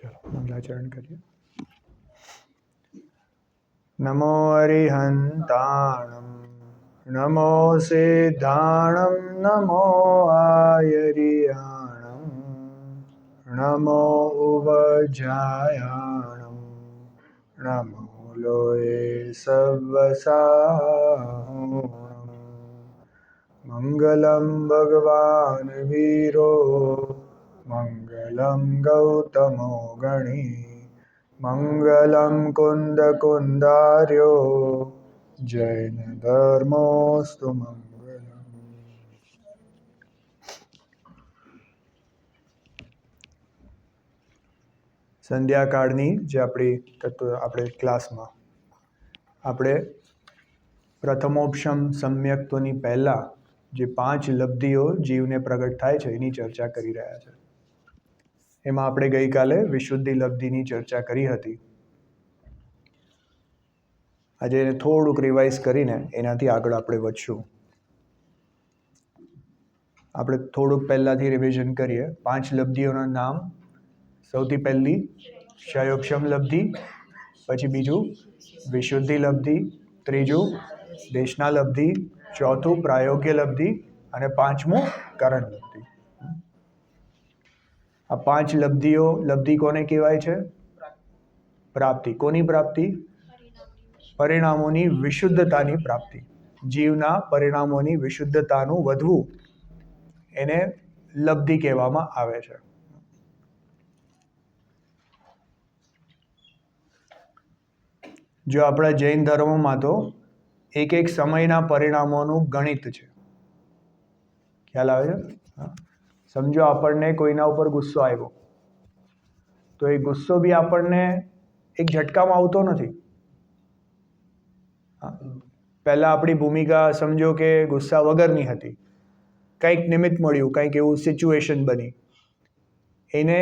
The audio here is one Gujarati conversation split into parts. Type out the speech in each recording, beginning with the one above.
चलो मंगलाचरण करिए। नमो अरिहंताणं नमो सिद्धाणं नमो आयरियाणं नमो उवजायाणं नमो लोये सव्वसाहोणं मंगलम भगवान वीरो मंगलम गौतमो गणी मंगलम कुंद कुंदार्यो जैन धर्मोस्तु मंगलम। સંધ્યાકાળની જે આપણે ક્લાસમાં આપણે પ્રથમોપશમ સમ્યક્ત્વની પહેલા જે 5 લબ્ધિઓ જીવને પ્રગટ થાય છે એની ચર્ચા કરી રહ્યા છે. એમાં આપણે ગઈકાલે વિશુદ્ધિ લબ્ધિની ચર્ચા કરી હતી. આજે એને થોડુંક રિવાઇઝ કરીને એનાથી આગળ આપણે વધશું. આપણે થોડુંક પહેલાથી રિવિઝન કરીએ. 5 લબ્ધિઓના નામ. સૌથી પહેલી ક્ષયોક્ષમ લબ્ધિ, પછી બીજું વિશુદ્ધિ લબ્ધિ, ત્રીજું દેશના લબ્ધિ, ચોથું પ્રાયોગ્ય લબ્ધિ અને પાંચમું કરણ લબ્ધિ. આ 5 લબ્ધિઓ, લબ્ધિ કોને કહેવાય છે? પ્રાપ્તિ. કોની પ્રાપ્તિ? પરિણામોની વિશુદ્ધતાની પ્રાપ્તિ. જીવના પરિણામોની વિશુદ્ધતાનું વધવું એને લબ્ધિ કહેવામાં આવે છે. જો આપણા જૈન ધર્મમાં તો એક એક સમયના પરિણામોનું ગણિત છે. ખ્યાલ આવે છે? સમજો આપણને કોઈના ઉપર ગુસ્સો આવ્યો, તો એ ગુસ્સો બી આપણને એક ઝટકામાં આવતો નથી. પહેલાં આપણી ભૂમિકા સમજો કે ગુસ્સા વગરની હતી. કંઈક નિમિત્ત મળ્યું, કંઈક એવું સિચ્યુએશન બની. એને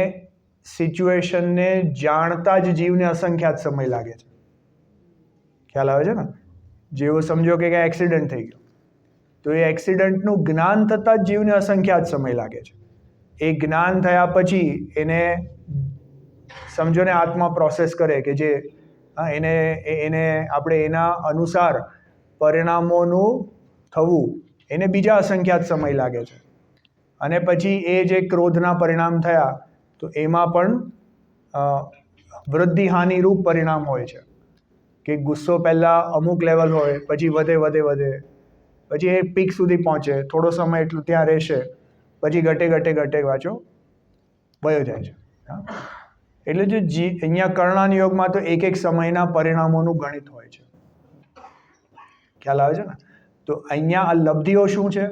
સિચ્યુએશનને જાણતા જ જીવને અસંખ્યાત સમય લાગે છે. ખ્યાલ આવે છે ને? જેવો સમજો કે કંઈ એક્સિડન્ટ થઈ ગયો, તો એ એક્સિડન્ટનું જ્ઞાન થતાં જ જીવને અસંખ્યાત સમય લાગે છે. એ જ્ઞાન થયા પછી એને સમજો ને આત્મા પ્રોસેસ કરે કે જે એને આપણે એના અનુસાર પરિણામોનું થવું એને બીજા અસંખ્યાત સમય લાગે છે. અને પછી એ જે ક્રોધના પરિણામ થયા તો એમાં પણ વૃદ્ધિ હાનિરૂપ પરિણામ હોય છે. કે ગુસ્સો પહેલાં અમુક લેવલ હોય, પછી વધે વધે વધે, પછી એ પીક સુધી પહોંચે, થોડો સમય એટલું ત્યાં રહેશે, પછી ઘટે ઘટે ઘટે વાંચો વયો જાય છે. એટલે જો અહીંયા કર્ણાન યોગમાં તો એક એક સમયના પરિણામોનું ગણિત હોય છે. ખ્યાલ આવે છે ને? તો અહીંયા આ લબ્ધિઓ શું છે?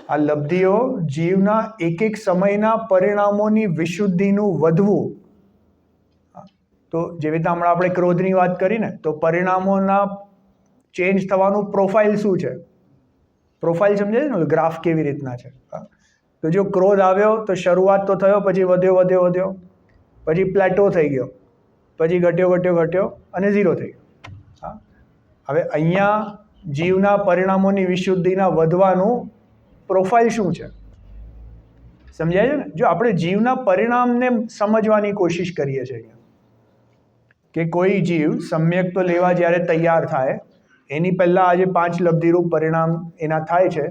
આ લબ્ધિઓ જીવના એક એક સમયના પરિણામોની વિશુદ્ધિનું વધવું. તો જેવી રીતે હમણાં આપણે ક્રોધની વાત કરીને, તો પરિણામોના ચેન્જ થવાનું પ્રોફાઇલ શું છે? પ્રોફાઇલ સમજાય છે ને? ગ્રાફ કેવી રીતના છે? તો જો ક્રોધ આવ્યો તો શરૂઆત તો થયો, પછી વધ્યો વધ્યો વધ્યો, પછી પ્લેટો થઈ ગયો, પછી ઘટ્યો ઘટ્યો ઘટ્યો અને 0 થઈ ગયો. હવે અહીંયા જીવના પરિણામોની વિશુદ્ધિના વધવાનું પ્રોફાઇલ શું છે? સમજાય છે ને? જો આપણે જીવના પરિણામને સમજવાની કોશિશ કરીએ છીએ કે કોઈ જીવ સમ્યક તો લેવા જ્યારે તૈયાર થાય એની પહેલાં આજે 5 લબ્ધિરૂપ પરિણામ એના થાય છે,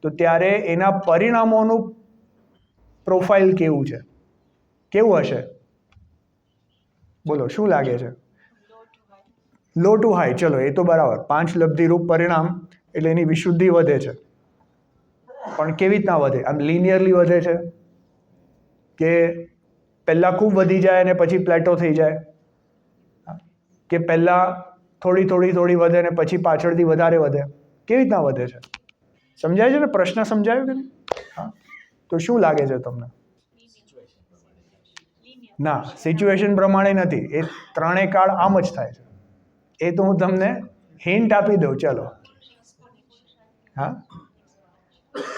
તો ત્યારે એના પરિણામોનું પ્રોફાઇલ કેવું છે? કેવું હશે? બોલો, શું લાગે છે? લો ટુ હાઈ. ચલો, એ તો બરાબર. 5 લબ્ધિરૂપ પરિણામ એટલે એની વિશુદ્ધિ વધે છે. પણ કેવી રીતના વધે? આમ લિનિયરલી વધે છે કે પહેલાં ખૂબ વધી જાય અને પછી પ્લેટો થઈ જાય, કે પહેલાં થોડી થોડી થોડી વધે ને પછી પાછળથી વધારે વધે? કેવી રીતના વધે છે? સમજાય છે ને? પ્રશ્ન સમજાયો કે નહીં? હા, તો શું લાગે છે તમને? ના, સિચ્યુએશન પ્રમાણે નથી. એ ત્રણેય કાળ આમ જ થાય છે. એ તો હું તમને હિન્ટ આપી દઉં. ચલો, હા,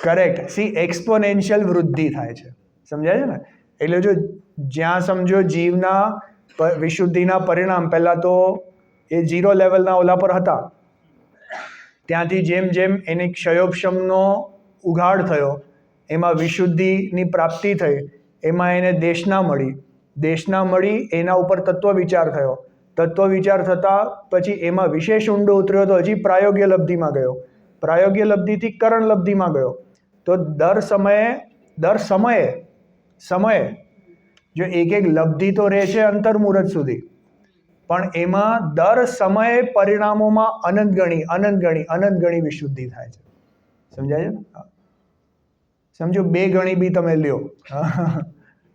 કરેક્ટ. સી, એક્સપોનેન્શિયલ વૃદ્ધિ થાય છે. સમજાય છે ને? એટલે જો જ્યાં સમજો જીવના વિશુદ્ધિના પરિણામ પહેલાં તો એ 0 લેવલના ઓલા પર હતા, ત્યાંથી જેમ જેમ એને ક્ષયોપશમનો ઉઘાડ થયો, એમાં વિશુદ્ધિની પ્રાપ્તિ થઈ, એમાં એને દેશના મળી, દેશના મળી એના ઉપર તત્વ વિચાર થયો, તત્વ વિચાર થતાં પછી એમાં વિશેષ ઊંડો ઉતર્યો તો હજી પ્રાયોગ્ય લબ્ધિમાં ગયો, પ્રાયોગ્ય લબ્ધિથી કરણ લબ્ધિમાં ગયો. તો દર સમયે જો એક લબ્ધિ તો રહે છે અંતર્મુહૂર્ત સુધી, પણ એમાં દર સમયે પરિણામોમાં અનંત ગણી વિશુદ્ધિ થાય છે. સમજાય છે ને? સમજો 2 ગણી બી તમે લ્યો,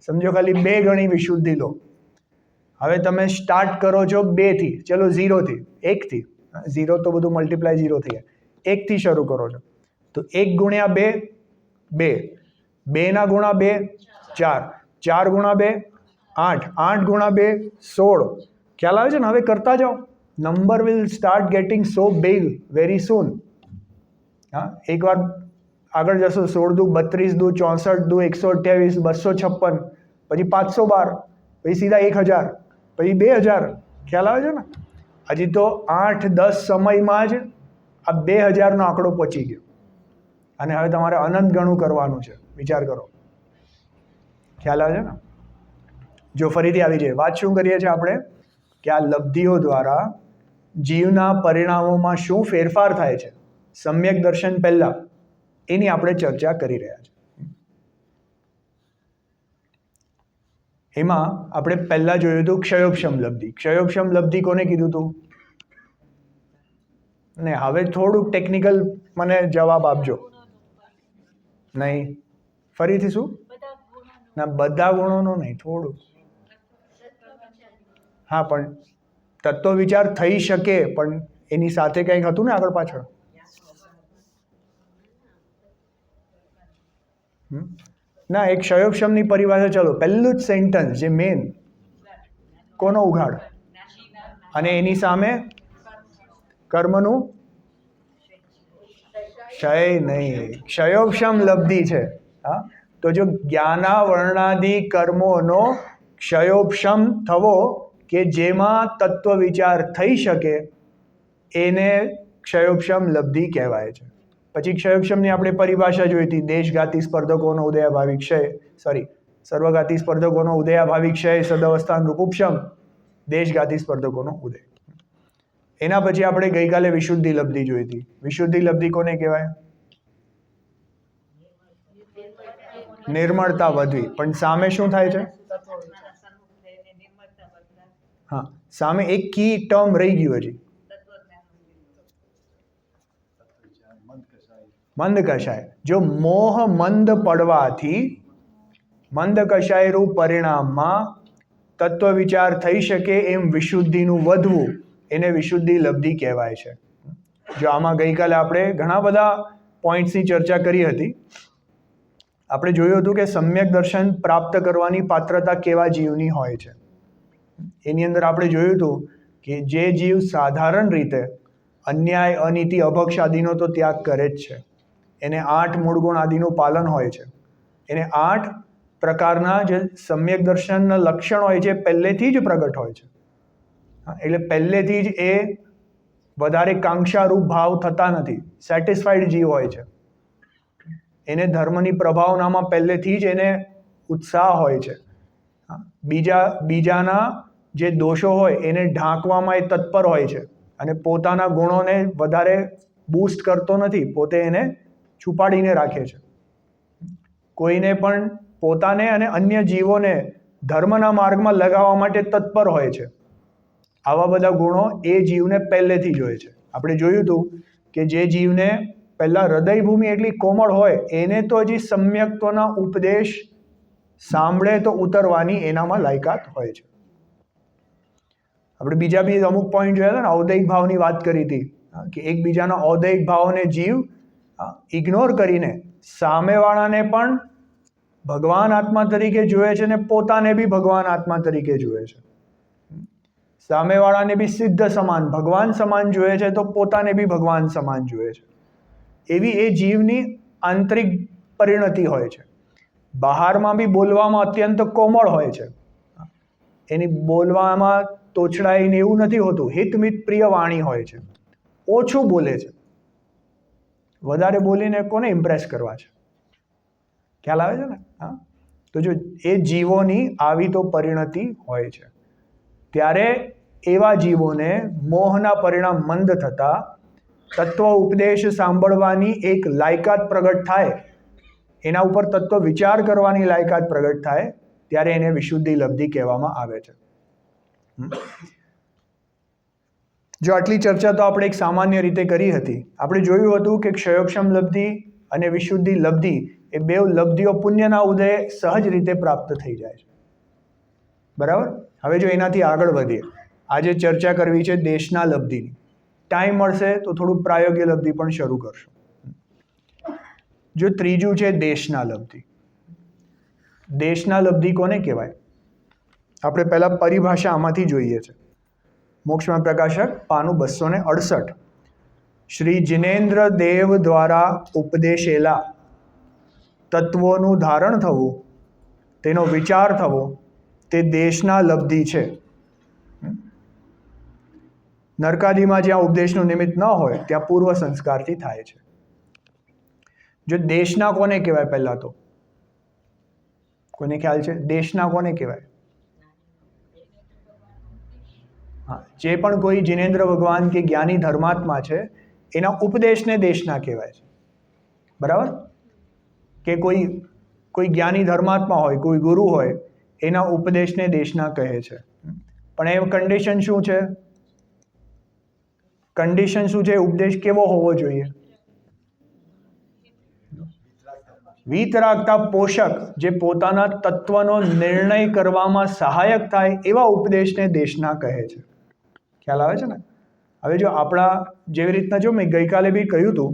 સમજો ખાલી 2 ગણી વિશુદ્ધિ લો. હવે તમે સ્ટાર્ટ કરો છો 2 થી, ચલો 0 થી, 1 થી, 0 તો બધું મલ્ટીપ્લાય 0 થઈ જાય, 1 થી શરૂ કરો છો તો 1 ગુણ્યા 2 2, 2 ના ગુણા 2 4, 4 ગુણા 2 8, 8 ગુણા 2 16. ખ્યાલ આવે છે ને? હવે કરતા જાઓ, number will start getting so big very soon. હા, એકવાર આગળ જશો 16 દુ 32 દુ 64 દુ 128 256, પછી 512, પછી સીધા 1000, પછી 2000. ખ્યાલ આવે છે ને? હજી તો 8-10 સમયમાં જ આ 2000 નો આંકડો પહોંચી ગયો અને હવે તમારે અનંત ગણું કરવાનું છે. વિચાર કરો, ખ્યાલ આવે છે ને? જો ફરીથી આવી જાય, વાત શું કરીએ છીએ આપણે કે આ લબ્ધિઓ દ્વારા જીવના પરિણામોમાં શું ફેરફાર થાય છે સમ્યક દર્શન પહેલા, એની આપણે ચર્ચા કરી રહ્યા છીએ. એમાં આપણે પહેલા જોયું હતું ક્ષયોપશમ લબ્ધિ. ક્ષયોપશમ લબ્ધિ કોને કીધું હતું? ને હવે થોડુંક ટેકનિકલ મને જવાબ આપજો. નહીં, ફરીથી શું? ના, બધા ગુણોનો નહીં, થોડું. હા, પણ તત્વ વિચાર થઈ શકે, પણ એની સાથે કંઈક હતું ને આગળ પાછળ. ના, એક ક્ષયોપશમની પરિભાષા. ચલો, પહેલું જ સેન્ટન્સ જે મેન, કોનો ઉઘાડ? અને એની સામે કર્મનું ક્ષય નહીં, ક્ષયોપશમ લબ્ધિ છે. હા, તો જો જ્ઞાનાવરણાદિ કર્મોનો ક્ષયોપશમ થવો કે જેમાં તત્વ વિચાર થઈ શકે એને ક્ષયોપશમ લબ્ધિ કહેવાય છે. પછી ક્ષયોપશમની આપણે પરિભાષા જોઈ હતી, દેશઘાતી સ્પર્ધકોનો ઉદયાભાવી ક્ષય, સર્વઘાતી સ્પર્ધકોનો ઉદયાભાવી ક્ષય, સદઅવસ્થાન રૂપુપશમ, દેશઘાતી સ્પર્ધકોનો ઉદય. એના પછી આપણે ગઈકાલે વિશુદ્ધિ લબ્ધિ જોઈ હતી. વિશુદ્ધિ લબ્ધિ કોને કહેવાય? નિર્મળતા વધવી. પણ સામે શું થાય છે? હા, સામે એક કી ટર્મ રહી ગયું હજી, મંદ કષાય. જો મોહ મંદ પડવાથી મંદ કષાયરૂપ પરિણામમાં તત્વ વિચાર થઈ શકે એમ વિશુદ્ધિનું વધવું, એને વિશુદ્ધિ લબ્ધિ કહેવાય છે. જો આમાં ગઈકાલે આપણે ઘણા બધા પોઈન્ટ્સની ચર્ચા કરી હતી. આપણે જોયું હતું કે સમ્યક દર્શન પ્રાપ્ત કરવાની પાત્રતા કેવા જીવની હોય છે. એની અંદર આપણે જોયું હતું કે જે જીવ સાધારણ રીતે અન્યાય, અનીતિ, અભક્ષ આદિનો તો ત્યાગ કરે જ છે, એને 8 મૂળ ગુણ આદિનું પાલન હોય છે, એને 8 પ્રકારના જે સમ્યક દર્શનના લક્ષણ હોય છે પહેલેથી જ પ્રગટ હોય છે. એટલે પહેલેથી જ એ વધારે કાંક્ષારૂપ ભાવ થતા નથી, સેટિસ્ફાઈડ જીવ હોય છે. એને ધર્મની પ્રભાવનામાં પહેલેથી જ એને ઉત્સાહ હોય છે. બીજાના જે દોષો હોય એને ઢાંકવામાં એ તત્પર હોય છે અને પોતાના ગુણોને વધારે બૂસ્ટ કરતો નથી, પોતે એને છુપાડીને રાખે છે. કોઈને પણ પોતાને અને અન્ય જીવોને ધર્મના માર્ગમાં લગાવવા માટે તત્પર હોય છે. આવા બધા ગુણો એ જીવને પહેલેથી જ હોય છે. આપણે જોયું હતું કે જે જીવને પહેલા હૃદયભૂમિ એટલી કોમળ હોય એને તો હજી સમ્યક્ત્વના ઉપદેશ સાંભળે તો ઉતરવાની એનામાં લાયકાત હોય છે. આપણે બીજા બી અમુક પોઈન્ટ જોયા હતા ને, ઔદૈહિક ભાવની વાત કરી હતી કે એકબીજાના ઔદૈહિક ભાવોને જીવ ઇગ્નોર કરીને સામેવાળાને પણ ભગવાન આત્મા તરીકે જુએ છે ને પોતાને બી ભગવાન આત્મા તરીકે જુએ છે. સામેવાળાને બી સિદ્ધ સમાન ભગવાન સમાન જુએ છે તો પોતાને બી ભગવાન સમાન જુએ છે. એવી એ જીવની આંતરિક પરિણતિ હોય છે. બહારમાં બી બોલવામાં અત્યંત કોમળ હોય છે, એની બોલવામાં તોછડાઈને એવું નથી હોતું, હિતમિત પ્રિય વાણી હોય છે, ઓછું બોલે છે. વધારે બોલીને કોને ઇમ્પ્રેસ કરવા છે? ખ્યાલ આવે છે ને? હા, તો જો એ જીવોની આવી તો પરિણતિ હોય છે, ત્યારે એવા જીવોને મોહના પરિણામ મંદ થતા તત્વ ઉપદેશ સાંભળવાની એક લાયકાત પ્રગટ થાય, એના ઉપર તત્વ વિચાર કરવાની લાયકાત પ્રગટ થાય, ત્યારે એને વિશુદ્ધિ લબ્ધિ કહેવામાં આવે છે. જો આટલી ચર્ચા તો આપણે એક સામાન્ય રીતે કરી હતી. આપણે જોયું હતું કે ક્ષયોક્ષમ લબ્ધિ અને વિશુદ્ધિ લબ્ધિ એ બે લબ્ધિઓ પુણ્યના ઉદયે સહજ રીતે પ્રાપ્ત થઈ જાય છે. બરાબર. હવે જો એનાથી આગળ વધીએ, આજે ચર્ચા કરવી છે દેશના લબ્ધિની. ટાઈમ મળશે તો થોડું પ્રાયોગિક લબ્ધિ પણ શરૂ કરશું. જો ત્રીજું છે દેશના લબ્ધિ. દેશના લબ્ધિ કોને કહેવાય? આપણે પહેલા પરિભાષા આમાંથી જોઈએ છે. મોક્ષમાં પ્રકાશક પાનું 268. શ્રી જિનેન્દ્ર દેવ દ્વારા ઉપદેશેલા તત્વોનું ધારણ થવું, તેનો વિચાર થવો, તે દેશના લબ્ધિ છે. નરકાદીમાં જ્યાં ઉપદેશનું નિમિત્ત ન હોય ત્યાં પૂર્વ સંસ્કારથી થાય છે. જો દેશના કોને કહેવાય? પહેલા તો કોને ખ્યાલ છે દેશના કોને કહેવાય? હા, જે પણ કોઈ જિનેન્દ્ર ભગવાન કે જ્ઞાની ધર્માત્મા છે એના ઉપદેશને દેશના કહેવાય છે. બરાબર. કે કોઈ જ્ઞાની ધર્માત્મા હોય, કોઈ ગુરુ હોય, એના ઉપદેશને દેશના કહે છે. પણ એ કન્ડિશન શું છે? કન્ડિશન શું છે? ઉપદેશ કેવો હોવો જોઈએ? વિતરાગતા પોષક, જે પોતાના તત્વનો નિર્ણય કરવામાં સહાયક થાય એવા ઉપદેશને દેશના કહે છે. ખ્યાલ આવે છે ને? હવે જો આપણા જેવી રીતના, જો મેં ગઈકાલે બી કહ્યું હતું,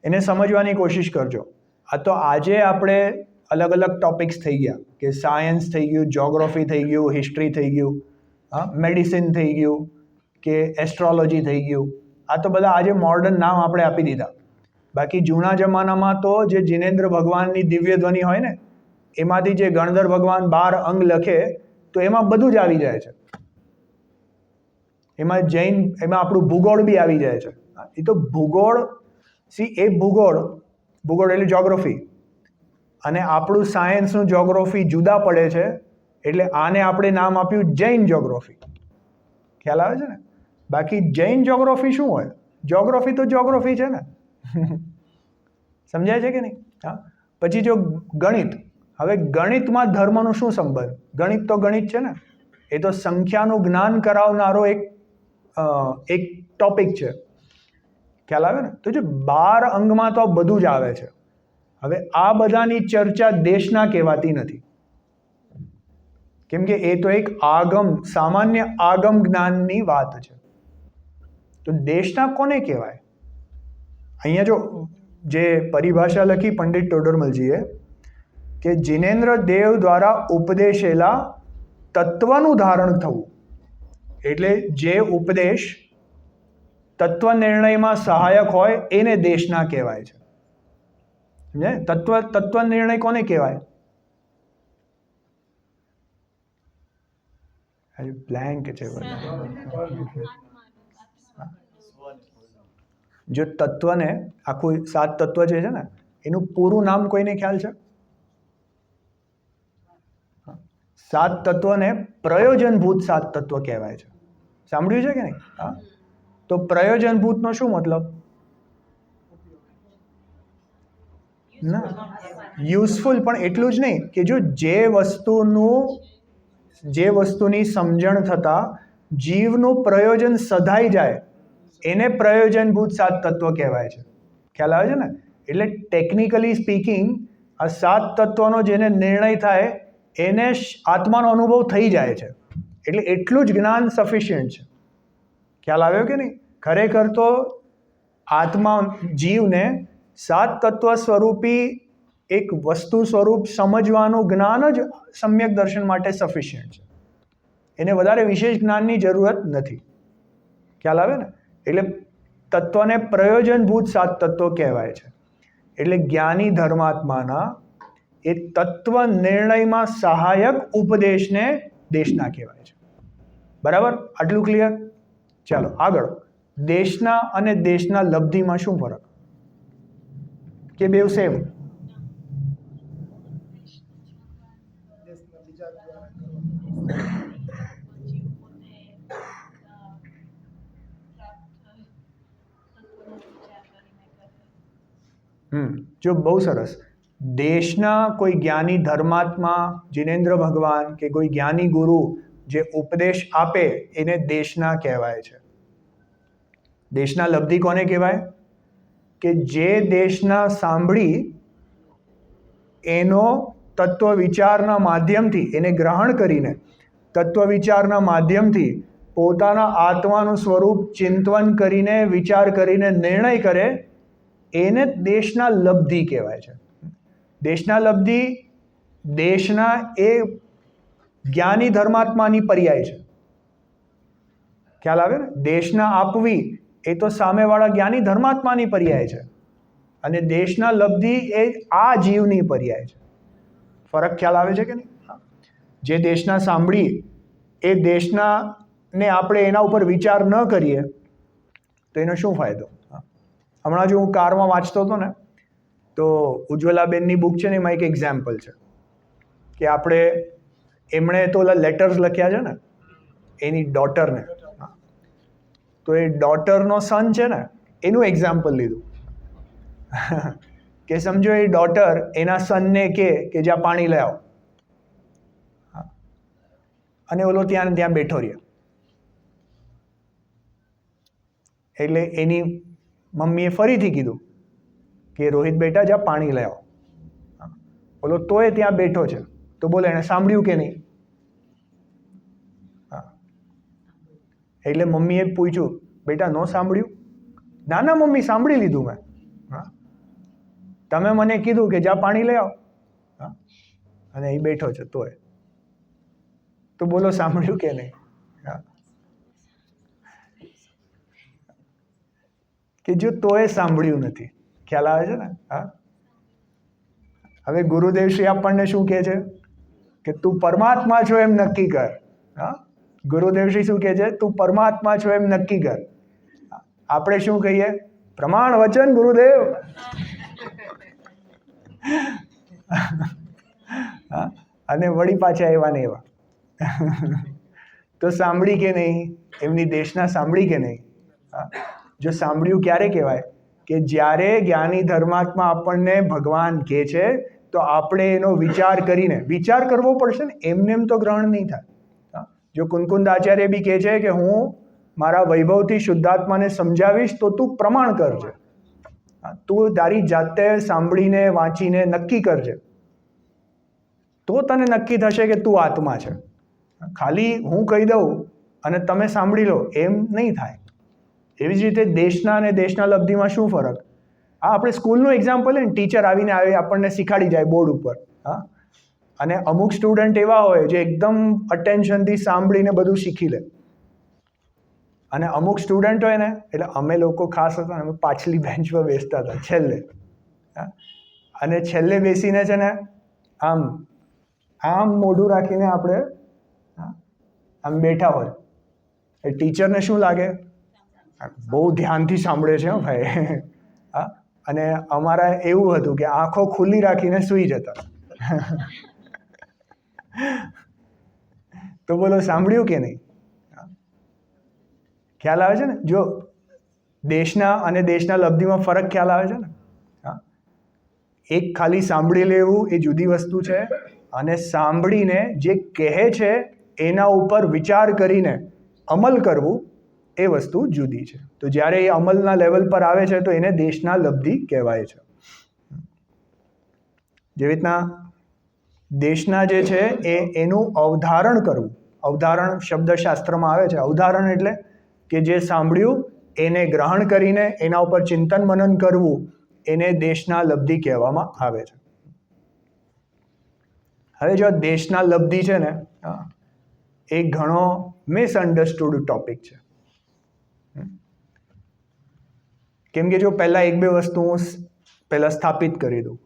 એને સમજવાની કોશિશ કરજો. આ તો આજે આપણે અલગ અલગ ટોપિક્સ થઈ ગયા, કે સાયન્સ થઈ ગયું, જ્યોગ્રાફી થઈ ગયું, હિસ્ટ્રી થઈ ગયું, મેડિસિન થઈ ગયું, કે એસ્ટ્રોલોજી થઈ ગયું. આ તો બધા આજે મોડર્ન નામ આપણે આપી દીધા. બાકી જૂના જમાનામાં તો જે જિનેન્દ્ર ભગવાનની દિવ્ય ધ્વનિ હોય ને, એમાંથી જે ગણધર ભગવાન 12 અંગ લખે તો એમાં બધું જ આવી જાય છે. એમાં આપણું ભૂગોળ બી આવી જાય છે. એ તો ભૂગોળ ભૂગોળ એટલે જ્યોગ્રાફી, અને આપણું સાયન્સનું જ્યોગ્રાફી જુદા પડે છે. એટલે આને આપણે નામ આપ્યું જૈન જ્યોગ્રાફી. ખ્યાલ આવે છે ને? બાકી જૈન જ્યોગ્રાફી શું હોય? જ્યોગ્રાફી તો જ્યોગ્રાફી છે ને. સમજાય છે કે નહીં? હા. પછી જો ગણિત, હવે ગણિતમાં ધર્મનો શું સંબંધ? ગણિત તો ગણિત છે ને, એ તો સંખ્યાનું જ્ઞાન કરાવનારો એક ટોપિક છે. ખ્યાલ આવે ને? તો જો 12 અંગમાં તો બધું જ આવે છે. હવે આ બધાની ચર્ચા દેશના કહેવાતી નથી, કેમ કે એ તો એક સામાન્ય આગમ જ્ઞાનની વાત છે. તો દેશના કોને કહેવાય? અહીંયા જો જે પરિભાષા લખી પંડિત ટોડરમલજીએ, કે જિનેન્દ્ર દેવ દ્વારા ઉપદેશેલા તત્વનું ધારણ થવું, એટલે જે ઉપદેશ તત્વ નિર્ણયમાં સહાયક હોય એને દેશના કહેવાય છે. તત્વ નિર્ણય કોને કહેવાય? બ્લેન્ક છે. જો તત્વને આખું 7 તત્વ જે છે ને, એનું પૂરું નામ કોઈને ખ્યાલ છે? 7 તત્વને પ્રયોજનભૂત 7 તત્વ કહેવાય છે. સાંભળ્યું છે કે નહીં? હા. તો પ્રયોજનભૂતનો શું મતલબ? ના, યુઝફુલ, પણ એટલું જ નહીં કે જો જે વસ્તુની સમજણ થતા જીવનું પ્રયોજન સધાઈ જાય, એને પ્રયોજનભૂત 7 તત્વ કહેવાય છે. ખ્યાલ આવે છે ને? એટલે ટેકનિકલી સ્પીકિંગ, આ 7 તત્વનો જેને નિર્ણય થાય એને આત્માનો અનુભવ થઈ જાય છે. એટલે એટલું જ જ્ઞાન સફિશિયન્ટ છે. ખ્યાલ આવ્યો કે નહીં? ખરેખર તો આત્મા જીવને 7 તત્વ સ્વરૂપી એક વસ્તુ સ્વરૂપ સમજવાનું જ્ઞાન જ સમ્યક દર્શન માટે સફિશિયન્ટ છે. એને વધારે વિશેષ જ્ઞાનની જરૂરત નથી. ખ્યાલ આવે ને? એટલે તત્વને પ્રયોજનભૂત 7 તત્વો કહેવાય છે. એટલે જ્ઞાની ધર્માત્માના એ તત્વ નિર્ણયમાં સહાયક ઉપદેશને દેશના કહેવાય છે. બરાબર? આટલું ક્લિયર? ચાલો આગળ. દેશના અને દેશના લબ્ધિમાં શું ફરક? કે બેવ સેમ? જો બહુ સરસ. દેશના કોઈ જ્ઞાની ધર્માત્મા, જીનેન્દ્ર ભગવાન કે કોઈ જ્ઞાની ગુરુ જે ઉપદેશ આપે એને દેશના કહેવાય છે. દેશના લબ્ધિ કોને કહેવાય? કે જે દેશના સાંભળી એનો તત્વ વિચારના માધ્યમથી, એને ગ્રહણ કરીને તત્વ વિચારના માધ્યમથી પોતાના આત્માનું સ્વરૂપ ચિંતન કરીને, વિચાર કરીને નિર્ણય કરે, એને દેશના લબ્ધિ કહેવાય છે. દેશના લબ્ધિ દેશના એ જ્ઞાની ધર્માત્માની પર્યાય છે. ખ્યાલ આવે ને? દેશના આપવી એ તો સામેવાળા જ્ઞાની ધર્માત્માની પર્યાય છે, અને દેશના લબ્ધિ એ આ જીવની પર્યાય છે. ફરક ખ્યાલ આવે છે કે નહીં? જે દેશના સાંભળી એ દેશના ને આપણે એના ઉપર વિચાર ન કરીએ તો એનો શું ફાયદો? હમણાં જો હું કારમાં વાંચતો હતો ને, તો ઉજ્જવલાબેનની બુક છે ને, એમાં એક એક્ઝામ્પલ છે કે એમણે તો ઓલા લેટર્સ લખ્યા છે ને એની ડોટરને, તો એ ડોટરનો સન છે ને એનું એક્ઝામ્પલ લીધું કે સમજો એ ડોટર એના સનને કે જ્યાં પાણી લઈ આવો, અને ઓલો ત્યાં ત્યાં બેઠો રહ્યો. એટલે એની મમ્મીએ ફરીથી કીધું કે રોહિત બેટા જા પાણી લઈ આવો. ઓલો તોય ત્યાં બેઠો છે. તો બોલે એણે સાંભળ્યું કે નહીં? એટલે મમ્મીએ પૂછ્યું, બેટા ન સાંભળ્યું? ના ના મમ્મી, સાંભળી લીધું મેં. તમે મને કીધું કે જા પાણી લઈ આવો, અને એ બેઠો છે તોય. તો બોલો સાંભળ્યું કે નહીં? કે જો તોય સાંભળ્યું નથી. ખ્યાલ આવે છે ને? હવે ગુરુદેવ શ્રી આપણને શું કહે છે કે તું પરમાત્મા છો એમ નક્કી કર. ગુરુદેવ શ્રી શું કહે છે? તું પરમાત્મા છો એમ નક્કી કર. આપણે શું કહીએ? પ્રમાણ વચન ગુરુદેવ. અને વળી પાછા એવા ને એવા. તો સાંભળી કે નહીં? એમની દેશના સાંભળી કે નહીં? જો સાંભળ્યું ક્યારે કહેવાય? કે જ્યારે જ્ઞાની ધર્માત્મા આપણને ભગવાન કહે છે તો આપણે એનો વિચાર કરીને, વિચાર કરવો પડશે ને, એમને એમ તો ગ્રહણ નહીં થાય. જો કુંકુંદ આચાર્ય બી કહે છે કે હું મારા વૈભવથી શુદ્ધાત્માને સમજાવીશ તો તું પ્રમાણ કરજે, તું તારી જાતે સાંભળીને વાંચીને નક્કી કરજે, તો તને નક્કી થશે કે તું આત્મા છે. ખાલી હું કહી દઉં અને તમે સાંભળી લો એમ નહીં થાય. એવી જ રીતે દેશના અને દેશના લબ્ધિમાં શું ફરક? આપણે સ્કૂલનું એક્ઝામ્પલ લે ને, ટીચર આવીને આપણને શીખાડી જાય બોર્ડ ઉપર, અને અમુક સ્ટુડન્ટ એવા હોય જે એકદમ અટેન્શનથી સાંભળીને બધું શીખી લે, અને અમુક સ્ટુડન્ટ હોય ને, એટલે અમે લોકો ખાસ હતા ને, અમે પાછલી બેન્ચ પર બેસતા હતા છેલ્લે, અને છેલ્લે બેસીને છે ને આમ આમ મોઢું રાખીને આપણે આમ બેઠા હોય. એ ટીચરને શું લાગે? બહુ ધ્યાનથી સાંભળે છે ભાઈ. અને અમારા એવું હતું કે આંખો ખુલ્લી રાખીને સૂઈ જતા. તો બોલો સાંભળ્યું કે નહીં? ખ્યાલ આવે છે ને? જો દેશના અને દેશના લબ્ધિમાં ફરક ખ્યાલ આવે છે ને? એક ખાલી સાંભળી લેવું એ જુદી વસ્તુ છે, અને સાંભળીને જે કહે છે એના ઉપર વિચાર કરીને અમલ કરવું એ વસ્તુ જુદી છે. તો જ્યારે એ અમલના લેવલ પર આવે છે તો એને દેશના લબ્ધિ કહેવાય છે. જેવી રીતના દેશના જે છે એનું અવધારણ કરવું. અવધારણ શબ્દ શાસ્ત્રમાં આવે છે. અવધારણ એટલે કે જે સાંભળ્યું એને ગ્રહણ કરીને એના ઉપર ચિંતન મનન કરવું, એને દેશના લબ્ધિ કહેવામાં આવે છે. હવે જો દેશના લબ્ધિ છે ને, એ ઘણો મિસઅન્ડરસ્ટુડ ટોપિક છે. કેમ કે જો પહેલાં એક બે વસ્તુ હું પહેલાં સ્થાપિત કરી દઉં.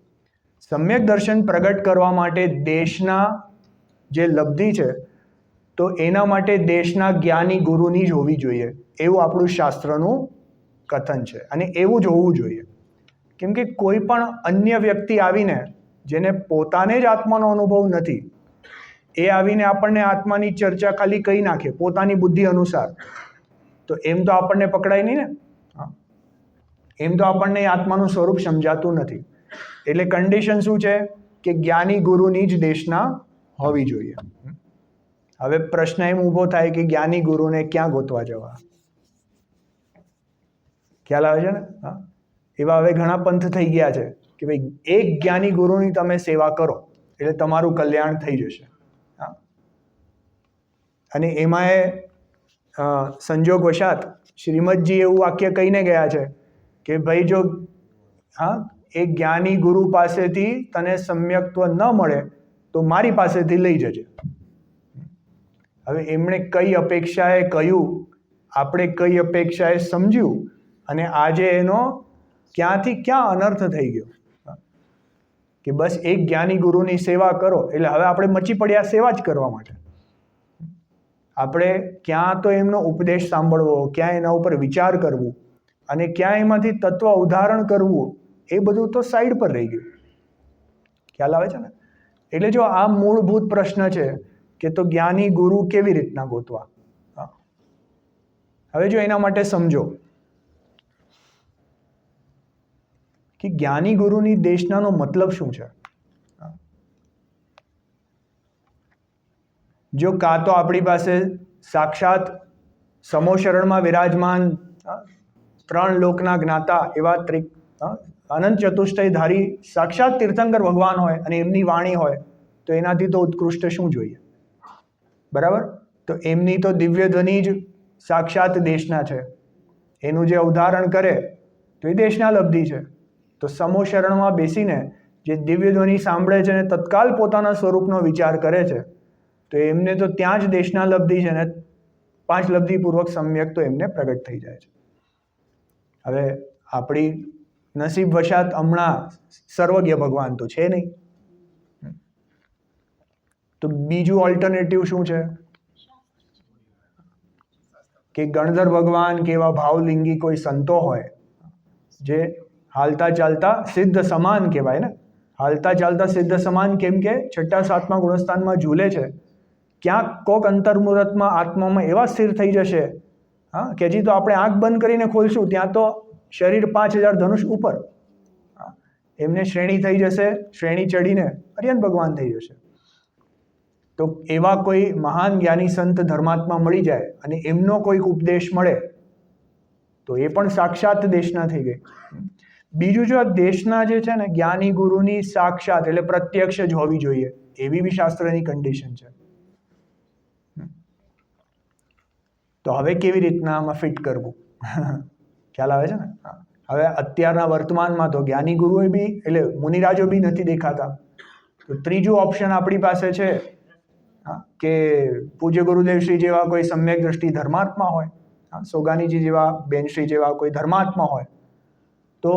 સમ્યક દર્શન પ્રગટ કરવા માટે દેશના જે લબ્ધિ છે તો એના માટે દેશના જ્ઞાની ગુરુની જ હોવી જોઈએ, એવું આપણું શાસ્ત્રનું કથન છે, અને એવું જ હોવું જોઈએ. કેમ કે કોઈ પણ અન્ય વ્યક્તિ આવીને જેને પોતાને જ આત્માનો અનુભવ નથી, એ આવીને આપણને આત્માની ચર્ચા ખાલી કહી નાખે પોતાની બુદ્ધિ અનુસાર, તો એમ તો આપણને પકડાય નહીં ને. એમ તો આપણને આત્માનું સ્વરૂપ સમજાતું નથી. એટલે કન્ડિશન શું છે કે જ્ઞાની ગુરુની જ દેશના હોવી જોઈએ. હવે પ્રશ્ન એમ ઊભો થાય કે જ્ઞાની ગુરુને ક્યાં ગોતવા જવા? ખ્યાલ આવે છે ને? હા, એવા હવે ઘણા પંથ થઈ ગયા છે કે ભાઈ એક જ્ઞાની ગુરુની તમે સેવા કરો એટલે તમારું કલ્યાણ થઈ જશે. હા, અને એમાં સંજોગવશાત શ્રીમદજી એવું વાક્ય કહીને ગયા છે કે ભાઈ જો એક જ્ઞાની ગુરુ પાસેથી તને સમ્યક્ત્વ ન મળે તો મારી પાસેથી લઈ જજે. હવે એમણે કઈ અપેક્ષાએ કહ્યું, આપણે કઈ અપેક્ષાએ સમજ્યું, અને આજે એનો ક્યાંથી ક્યાં અનર્થ થઈ ગયો કે બસ એક જ્ઞાની ગુરુની સેવા કરો એટલે હવે આપણે મચી પડ્યા સેવા જ કરવા માટે. આપણે ક્યાં તો એમનો ઉપદેશ સાંભળવો, ક્યાં એના ઉપર વિચાર કરવું, અને ક્યાં એમાંથી તત્વ ઉદાહરણ કરવું, એ બધું તો સાઈડ પર રહી ગયું. ખ્યાલ આવે છે ને? એટલે જો આ મૂળભૂત પ્રશ્ન છે કે તો જ્ઞાની ગુરુ કેવી રીતના ગોતવા. હવે જો એના માટે સમજો કે જ્ઞાની ગુરુની દેશનાનો મતલબ શું છે. જો કાં તો આપણી પાસે સાક્ષાત સમો શરણમાં વિરાજમાન 3 લોકના જ્ઞાતા એવા અનંત ચતુષ્ટયધારી સાક્ષાત તીર્થંકર ભગવાન હોય અને એમની વાણી હોય તો એનાથી તો ઉત્કૃષ્ટ શું જોઈએ? બરાબર? તો એમની તો દિવ્ય ધ્વનિ જ સાક્ષાત દેશના છે. એનું જે અવધારણ કરે તો એ દેશના લબ્ધિ છે. તો સમો શરણમાં બેસીને જે દિવ્ય ધ્વનિ સાંભળે છે અને તત્કાલ પોતાના સ્વરૂપનો વિચાર કરે છે તો એમને તો ત્યાં જ દેશના લબ્ધિ છે ને 5 લબ્ધિપૂર્વક સમ્યક તો એમને પ્રગટ થઈ જાય છે. હવે આપણી નસીબ વશાત હમણાં સર્વજ્ઞ ભગવાન તો છે નહીં, તો બીજું ઓલ્ટરનેટિવ શું છે કે ગણધર ભગવાન કે એવા ભાવલિંગી કોઈ સંતો હોય જે હાલતા ચાલતા સિદ્ધ સમાન કહેવાય ને, હાલતા ચાલતા સિદ્ધ સમાન, કેમ કે 6, 7મા ગુણસ્થાનમાં ઝૂલે છે. ક્યાંક કોક અંતર્મુહૂર્તમાં આત્મામાં એવા સ્થિર થઈ જશે કે હજી તો આપણે આંખ બંધ કરીને ખોલશું ત્યાં તો શરીર 5000 ધનુષ ઉપર, એમને શ્રેણી થઈ જશે, શ્રેણી ચડીને અરિયન ભગવાન થઈ જશે. તો એવા કોઈ મહાન જ્ઞાની સંત ધર્માત્મા મળી જાય અને એમનો કોઈક ઉપદેશ મળે તો એ પણ સાક્ષાત દેશના થઈ ગઈ. બીજું જો આ દેશના જે છે ને જ્ઞાની ગુરુની સાક્ષાત એટલે પ્રત્યક્ષ જ હોવી જોઈએ એવી બી શાસ્ત્રની કન્ડિશન છે. તો હવે કેવી રીતના આમાં ફિટ કરવું? ખ્યાલ આવે છે ને? હવે અત્યારના વર્તમાનમાં તો જ્ઞાની ગુરુઓ બી એટલે મુનિરાજો બી નથી દેખાતા. તો ત્રીજું ઓપ્શન આપણી પાસે છે કે પૂજ્ય ગુરુદેવશ્રી જેવા કોઈ સમ્યક દ્રષ્ટિ ધર્માત્મા હોય, સોગાનીજી જેવા બેનશ્રી જેવા કોઈ ધર્માત્મા હોય તો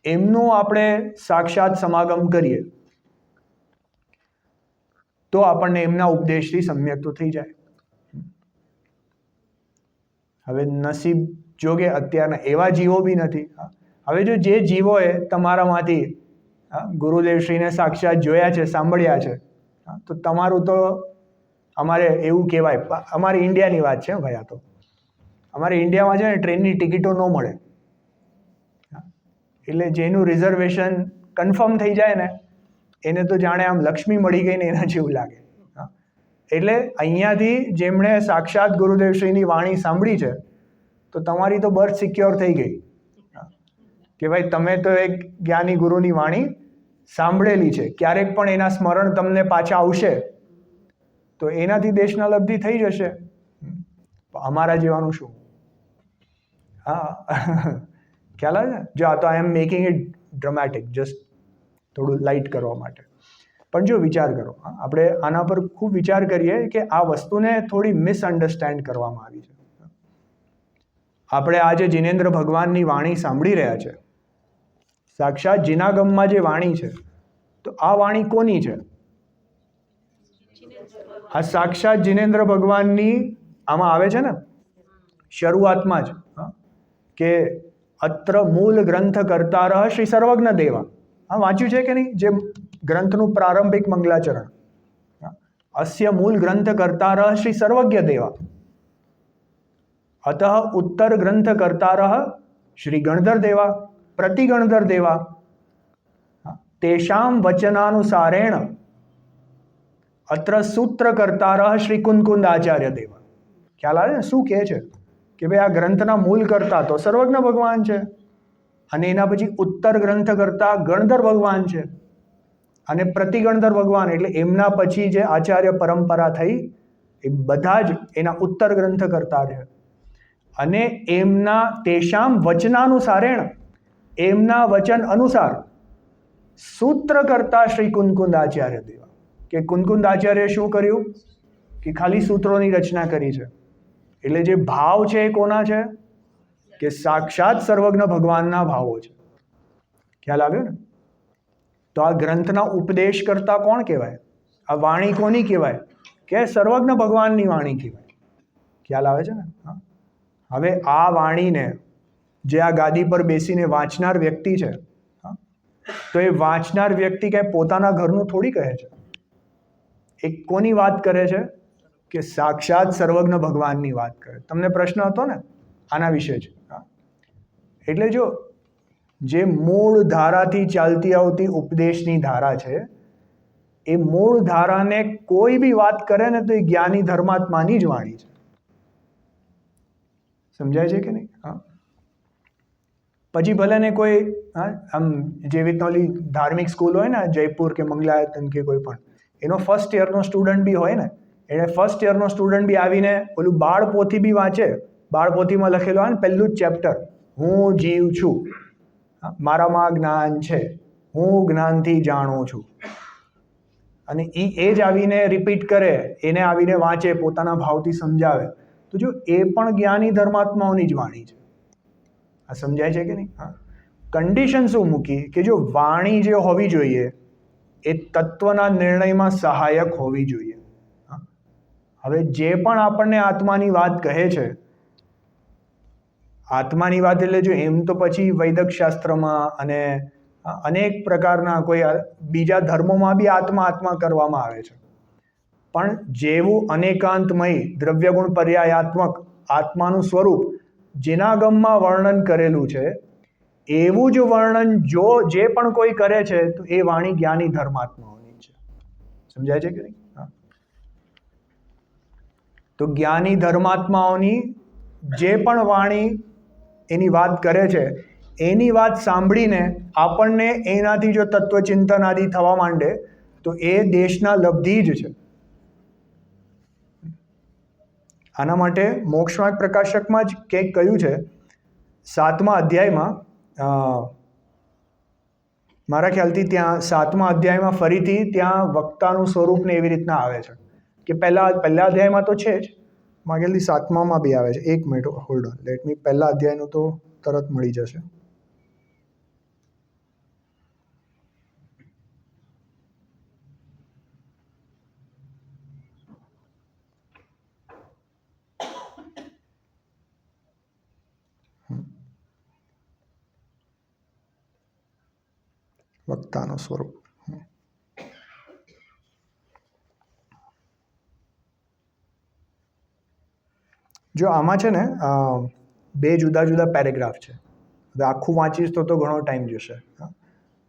એમનું આપણે સાક્ષાત સમાગમ કરીએ તો આપણને એમના ઉપદેશથી સમ્યક તો થઈ જાય. હવે નસીબ જોગે અત્યારના એવા જીવો બી નથી. હવે જો જે જીવોએ તમારામાંથી ગુરુદેવશ્રીને સાક્ષાત જોયા છે, સાંભળ્યા છે, તો તમારું તો અમારે એવું કહેવાય, અમારી ઇન્ડિયાની વાત છે ભાઈ, આ તો અમારે ઇન્ડિયામાં છે ને ટ્રેનની ટિકિટો ન મળે, એટલે જેનું રિઝર્વેશન કન્ફર્મ થઈ જાય ને એને તો જાણે આમ લક્ષ્મી મળી ગઈ ને એના જેવું લાગે. એટલે અહીંયાથી જેમણે સાક્ષાત ગુરુદેવશ્રીની વાણી સાંભળી છે તો તમારી તો બર્થ સિક્યોર થઈ ગઈ કે ભાઈ તમે તો એક જ્ઞાની ગુરુની વાણી સાંભળેલી છે, ક્યારેક પણ એના સ્મરણ તમને પાછા આવશે તો એનાથી દેશના લબ્ધિ થઈ જશે. અમારા જેવાનું શું? ખ્યાલ આવે છે? જો આ તો I am making it dramatic, just થોડું લાઇટ કરવા માટે. પણ જો વિચાર કરો, આપણે આના પર ખૂબ વિચાર કરીએ કે આ વસ્તુને થોડી મિસઅન્ડરસ્ટેન્ડ કરવામાં આવી છે. આપણે આજે જિનેન્દ્ર ભગવાનની વાણી સાંભળી રહ્યા છે, સાક્ષાત જીનાગમમાં જે વાણી છે તો આ વાણી કોની છે? આ સાક્ષાત જિનેન્દ્ર ભગવાનની આમાં આવે છે ને શરૂઆતમાં જ કે અત્ર મૂળ ગ્રંથ કર્તારઃ શ્રી સર્વજ્ઞ દેવા. વાંચ્યું છે કે નહીં? જે ગ્રંથનું પ્રારંભિક મંગલાચરણ, અસ્ય મૂળ ગ્રંથ કર્તારઃ શ્રી સર્વજ્ઞ દેવા અતઃ ઉત્તર ગ્રંથ કર્તારઃ શ્રી ગણધર દેવા પ્રતિગણધર દેવા તેષામ વચનાનુસારેણ અત્ર સૂત્ર કરતારઃ શ્રી કુંદકુંદ આચાર્ય દેવા. ખ્યાલ આવે ને શું કહે છે કે ભાઈ આ ગ્રંથના મૂળ કરતા તો સર્વજ્ઞ ભગવાન છે, અને એના પછી ઉત્તર ગ્રંથ કરતા ગણધર ભગવાન છે, અને પ્રતિગણધર ભગવાન એટલે એમના પછી જે આચાર્ય પરંપરા થઈ એ બધા જ એના ઉત્તર ગ્રંથ કરતા છે. અને એમના તેષામ વચનાનુસારેણ એમના વચન અનુસાર સૂત્ર કરતા શ્રી કુંદકુંદ આચાર્ય દેવા, કે કુંદકુંદ આચાર્ય શું કર્યું કે ખાલી સૂત્રોની રચના કરી છે. એટલે જે ભાવ છે એ કોના છે કે સાક્ષાત સર્વજ્ઞ ભગવાનના ભાવો છે. ખ્યાલ આવ્યો ને? તો આ ગ્રંથના ઉપદેશ કરતા કોણ કહેવાય? આ વાણી કોની કહેવાય કે સર્વજ્ઞ ભગવાનની વાણી કહેવાય. ખ્યાલ આવે છે ને? હવે આ વાણીને જે આ ગાદી પર બેસીને વાંચનાર વ્યક્તિ છે, તો એ વાંચનાર વ્યક્તિ કંઈ પોતાના ઘરનું થોડી કહે છે. એ કોની વાત કરે છે કે સાક્ષાત સર્વજ્ઞ ભગવાનની વાત કરે. તમને પ્રશ્ન હતો ને આના વિશે જ. એટલે જો જે મૂળ ધારાથી ચાલતી આવતી ઉપદેશની ધારા છે, એ મૂળ ધારાને કોઈ બી વાત કરે ને તો એ જ્ઞાની ધર્માત્માની જ વાણી છે. સમજાય છે કે નહીં? હા. પછી ભલે ને કોઈ આમ જેવી રીતના ઓલી ધાર્મિક સ્કૂલ હોય ને, જયપુર કે મંગલાયતન કે કોઈ પણ, એનો ફર્સ્ટ યરનો સ્ટુડન્ટ બી હોય ને, એને ફર્સ્ટ યરનો સ્ટુડન્ટ બી આવીને ઓલું બાળપોથી બી વાંચે. બાળપોથીમાં લખેલું હોય ને પહેલું જ ચેપ્ટર, હું જીવ છું, મારામાં જ્ઞાન છે, હું જ્ઞાનથી જાણું છું, અને એ જ આવીને રિપીટ કરે, એને આવીને વાંચે, પોતાના ભાવથી સમજાવે, તો જો એ પણ જ્ઞાની ધર્માત્માઓની જ વાણી છે. આ સમજાય છે કે નહીં? હા. કન્ડિશન શું મૂકી કે જો વાણી જે હોવી જોઈએ એ તત્વના નિર્ણયમાં સહાયક હોવી જોઈએ. હવે જે પણ આપણને આત્માની વાત કહે છે, આત્માની વાત એટલે જો એમ તો પછી વૈદક શાસ્ત્રમાં અને અનેક પ્રકારના કોઈ બીજા ધર્મોમાં બી આત્મા આત્મા કરવામાં આવે છે. પણ જેવું અનેકાંતમય દ્રવ્યગુણ પર્યાયાત્મક આત્માનું સ્વરૂપ જેના ગમમાં વર્ણન કરેલું છે, એવું જ વર્ણન જો જે પણ કોઈ કરે છે તો એ વાણી જ્ઞાની ધર્માત્માઓની છે. સમજાય છે કે નહીં? તો જ્ઞાની ધર્માત્માઓની જે પણ વાણી એની વાત કરે છે, એની વાત સાંભળીને આપણને એનાથી જો તત્વચિંતન આદિ થવા માંડે તો એ દેશના લબ્ધિ જ છે. આના માટે મોક્ષમાર્ગ પ્રકાશકમાં જ કંઈક કહ્યું છે, 7મા અધ્યાયમાં, મારા ખ્યાલથી ત્યાં 7મા અધ્યાયમાં ફરીથી ત્યાં વક્તાનું સ્વરૂપ ને એવી રીતના આવે છે કે પહેલા અધ્યાયમાં તો છે જ, મારા ખ્યાલથી 7મામાં બી આવે છે. 1 minute hold on, let me, પહેલા અધ્યાયનું તો તરત મળી જશે. વક્તાનું સ્વરૂપ. જો આમાં છે ને 2 જુદા જુદા પેરેગ્રાફ છે. હવે આખું વાંચીશ તો ઘણો ટાઈમ જશે,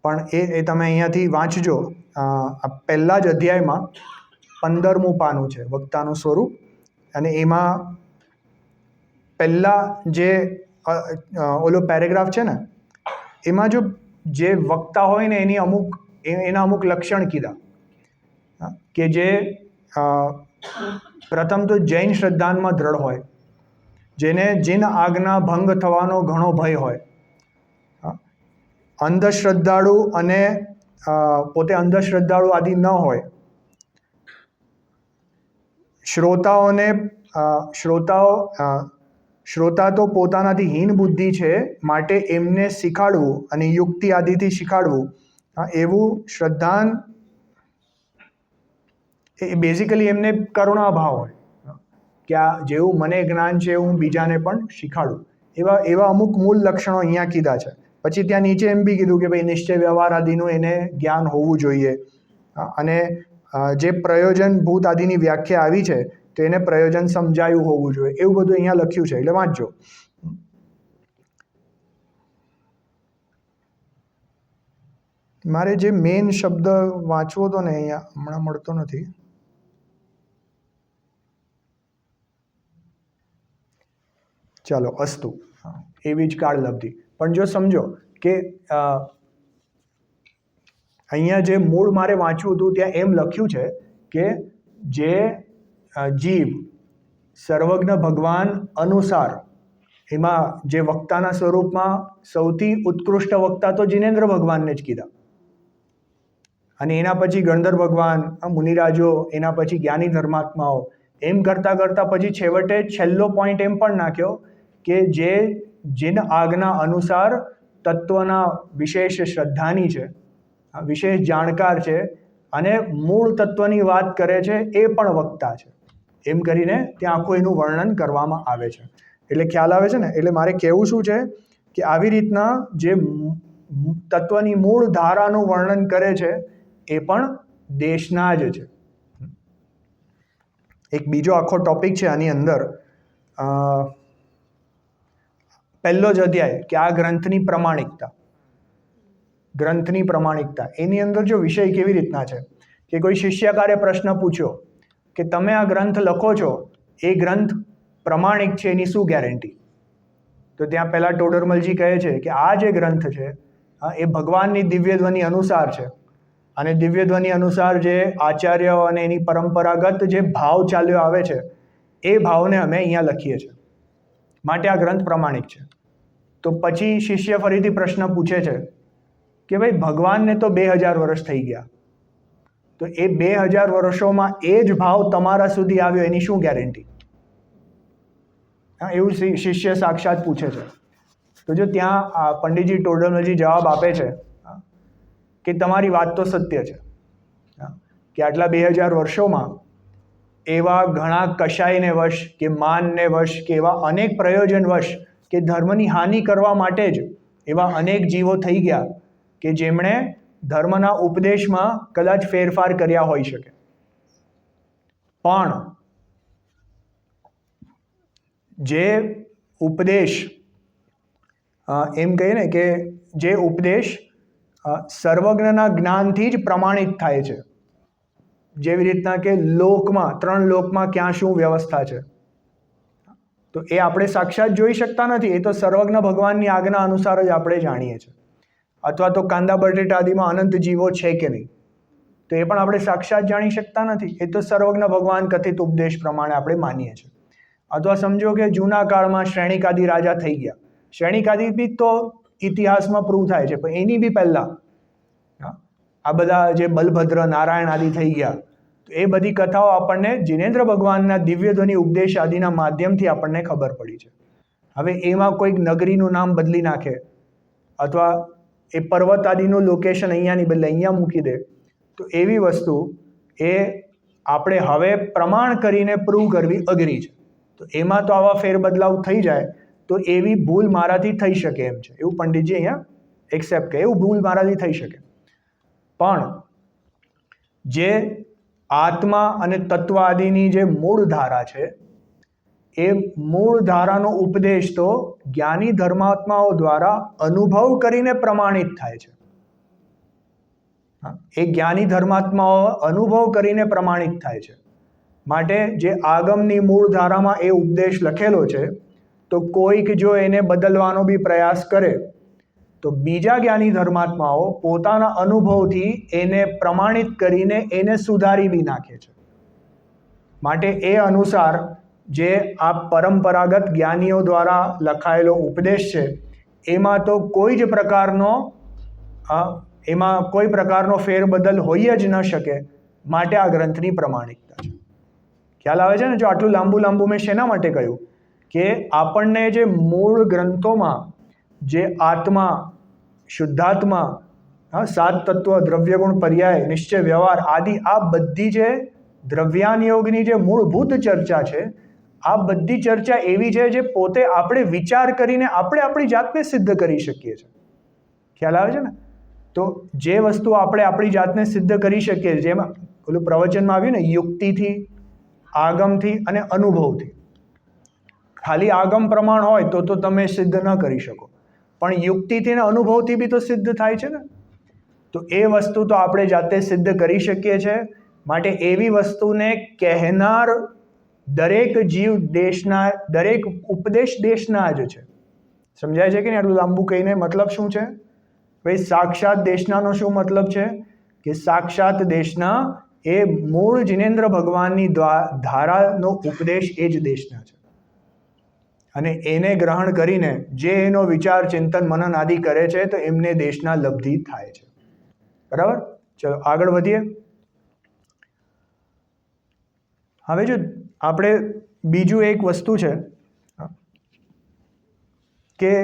પણ એ તમે અહીંયાથી વાંચજો. આ પહેલા જ અધ્યાયમાં 15મું પાનું છે વક્તાનું સ્વરૂપ, અને એમાં પહેલા જે ઓલો પેરેગ્રાફ છે ને, એમાં જો જે વક્તા હોય ને એના અમુક લક્ષણ કીધા કે જે પ્રથમ તો જૈન શ્રદ્ધાનમાં દ્રઢ હોય, જેને જીન આજ્ઞા ભંગ થવાનો ઘણો ભય હોય, અંધશ્રદ્ધાળુ અને પોતે અંધશ્રદ્ધાળુ આદિ ન હોય, શ્રોતા તો પોતાનાથી હીન બુદ્ધિ છે, માટે એમને શીખાડવું અને યુક્તિ આદિથી શીખાડવું, એવું શ્રદ્ધાન એ બેઝિકલી એમને કરુણા ભાવ હોય કે આ જેવું મને જ્ઞાન છે એવું હું બીજાને પણ શીખાડું. એવા અમુક મૂળ લક્ષણો અહીંયા કીધા છે. પછી ત્યાં નીચે એમ બી કીધું કે ભાઈ નિશ્ચય વ્યવહાર આદિનું એને જ્ઞાન હોવું જોઈએ, અને જે પ્રયોજનભૂત આદિની વ્યાખ્યા આવી છે તો એને પ્રયોજન સમજાયું હોવું જોઈએ. એવું બધું અહીંયા લખ્યું છે, એટલે વાંચજો. મારે જે મેઇન શબ્દ વાંચવો હતો ને અહીંયા હમણાં મળતો નથી. ચાલો અસ્તુ, એવી જ કાળલબ્ધિ. પણ જો સમજો કે અહીંયા જે મૂળ મારે વાંચવું હતું ત્યાં એમ લખ્યું છે કે જે જીવ સર્વજ્ઞ ભગવાન અનુસાર, એમાં જે વક્તાના સ્વરૂપમાં સૌથી ઉત્કૃષ્ટ વક્તા તો જિનેન્દ્ર ભગવાનને જ કીધા, અને એના પછી ગણધર ભગવાન, મુનિરાજો, એના પછી જ્ઞાની ધર્માત્માઓ, એમ કરતાં કરતાં પછી છેવટે છેલ્લો પોઈન્ટ એમ પણ નાખ્યો કે જે જીન આજ્ઞા અનુસાર તત્વના વિશેષ શ્રદ્ધાની છે, વિશેષ જાણકાર છે અને મૂળ તત્વની વાત કરે છે, એ પણ વક્તા છે. એમ કરીને ત્યાં આખું એનું વર્ણન કરવામાં આવે છે. એટલે ખ્યાલ આવે છે ને? એટલે મારે કહેવું શું છે કે આવી રીતના જે તત્વની મૂળ ધારાનું વર્ણન કરે છે એ પણ દેશના જ છે. એક બીજો આખો ટોપિક છે આની અંદર, પહેલો જ અધ્યાય કે આ ગ્રંથની પ્રમાણિકતા. ગ્રંથની પ્રમાણિકતા એની અંદર જો વિષય કેવી રીતના છે કે કોઈ શિષ્યકારે પ્રશ્ન પૂછ્યો કે તમે આ ગ્રંથ લખો છો, એ ગ્રંથ પ્રમાણિક છે, એની શું ગેરંટી? તો ત્યાં પહેલા ટોડરમલજી કહે છે કે આ જે ગ્રંથ છે એ ભગવાનની દિવ્ય ધ્વનિ અનુસાર છે, અને દિવ્ય ધ્વનિ અનુસાર જે આચાર્ય અને એની પરંપરાગત જે ભાવ ચાલ્યો આવે છે એ ભાવને અમે અહીંયા લખીએ છીએ, માટે આ ગ્રંથ પ્રમાણિક છે. તો પછી શિષ્ય ફરીથી પ્રશ્ન પૂછે છે કે ભાઈ ભગવાનને તો 2000 વર્ષ થઈ ગયા, તો એ 2000 વર્ષોમાં એ જ ભાવ તમારા સુધી આવ્યો એની શું ગેરંટી? એવું શિષ્ય સાક્ષાત પૂછે છે. તો જો ત્યાં પંડિતજી ટોડરમલજી જવાબ આપે છે કે તમારી વાત તો સત્ય છે કે આટલા 2000 વર્ષોમાં એવા ઘણા કશાયને વશ કે માનને વશ કે એવા અનેક પ્રયોજન વશ કે ધર્મની હાનિ કરવા માટે જ એવા અનેક જીવો થઈ ગયા કે જેમણે ધર્મના ઉપદેશમાં કદાચ ફેરફાર કર્યા હોઈ શકે. પણ જે ઉપદેશ, એમ કહીએ ને કે જે ઉપદેશ સર્વજ્ઞના જ્ઞાનથી જ પ્રમાણિત થાય છે, જેવી રીતના કે લોકમાં, 3 લોકમાં ક્યાં શું વ્યવસ્થા છે, તો એ આપણે સાક્ષાત જોઈ શકતા નથી, એ તો સર્વજ્ઞ ભગવાનની આજ્ઞા અનુસાર જ આપણે જાણીએ છીએ. અથવા તો કાંદા બટેટા આદિમાં અનંત જીવો છે કે નહીં, તો એ પણ આપણે સાક્ષાત જાણી શકતા નથી, એ તો સર્વજ્ઞ ભગવાન કથિત ઉપદેશ પ્રમાણે આપણે માનીએ છીએ. અથવા સમજો કે જૂના કાળમાં શ્રેણિકાદી રાજા થઈ ગયા, શ્રેણિકાદી બી તો ઇતિહાસમાં પ્રૂવ થાય છે, પણ એની બી પહેલા આ બધા જે બલભદ્ર, નારાયણ આદિ થઈ ગયા, તો એ બધી કથાઓ આપણને જિનેન્દ્ર ભગવાનના દિવ્ય ધ્વનિ ઉપદેશ આદિના માધ્યમથી આપણને ખબર પડી છે. હવે એમાં કોઈક નગરીનું નામ બદલી નાખે, અથવા એ પર્વત આદિનું લોકેશન અહીંયાની બદલે અહીંયા મૂકી દે, તો એવી વસ્તુ એ આપણે હવે પ્રમાણ કરીને પ્રૂવ કરવી અઘરી છે. તો એમાં તો આવા ફેરબદલાવ થઈ જાય, તો એવી ભૂલ મારાથી થઈ શકે એમ છે, એવું પંડિતજી અહીંયા એક્સેપ્ટ કરે, એવું ભૂલ મારાથી થઈ શકે. પણ જે આત્મા અને તત્વ આદિની જે મૂળ ધારા છે, એ મૂળ ધારાનો ઉપદેશ તો જ્ઞાની ધર્માત્માઓ દ્વારા અનુભવ કરીને પ્રમાણિત થાય છે. એ જ્ઞાની ધર્માત્માઓ અનુભવ કરીને પ્રમાણિત થાય છે. માટે જે આગમની મૂળ ધારામાં એ ઉપદેશ લખેલો છે, તો કોઈક જો એને બદલવાનો બી પ્રયાસ કરે, તો બીજા જ્ઞાની ધર્માત્માઓ પોતાના અનુભવથી એને પ્રમાણિત કરીને એને સુધારી બી નાખે છે. માટે એ અનુસાર જે આ પરંપરાગત જ્ઞાનીઓ દ્વારા લખાયેલો ઉપદેશ છે, એમાં તો કોઈ જ પ્રકારનો ફેરબદલ હોઈ જ ન શકે, માટે આ ગ્રંથની પ્રમાણિકતા છે. ખ્યાલ આવે છે ને? જો આટલું લાંબુ મેં શેના માટે કહ્યું કે આપણને જે મૂળ ગ્રંથોમાં જે આત્મા, શુદ્ધાત્મા, 7 તત્વ, દ્રવ્યગુણ, પર્યાય, નિશ્ચય, વ્યવહાર આદિ, આ બધી જે દ્રવ્યાન યોગની જે મૂળભૂત ચર્ચા છે, આ બધી ચર્ચા એવી છે જે પોતે આપણે વિચાર કરીને આપણે આપણી જાતને સિદ્ધ કરી શકીએ છીએ. ખ્યાલ આવે છે ને? તો જે વસ્તુ આપણે આપણી જાતને સિદ્ધ કરી શકીએ, જેમ ઓલું પ્રવચનમાં આવ્યું ને, યુક્તિથી, આગમથી અને અનુભવથી. ખાલી આગમ પ્રમાણ હોય તો તમે સિદ્ધ ન કરી શકો, પણ યુક્તિથી અને અનુભવથી બી તો સિદ્ધ થાય છે ને. તો એ વસ્તુ તો આપણે જાતે સિદ્ધ કરી શકીએ છીએ. માટે એવી વસ્તુને કહેનાર દરેક જીવ દેશના, દરેક ઉપદેશ દેશના જ છે. સમજાય છે કે નહીં? આટલું લાંબુ કહીને મતલબ શું છે ભાઈ? સાક્ષાત દેશનાનો શું મતલબ છે કે સાક્ષાત દેશના એ મૂળ જિનેન્દ્ર ભગવાનની ધારાનો ઉપદેશ એ જ દેશના છે. અને એને ગ્રહણ કરીને જે એનો વિચાર, ચિંતન, મનન આદિ કરે છે તો એમને દેશના લબ્ધિ થાય છે. બરાબર? ચલો આગળ વધીએ. હવે જો આપણે બીજું એક વસ્તુ છે કે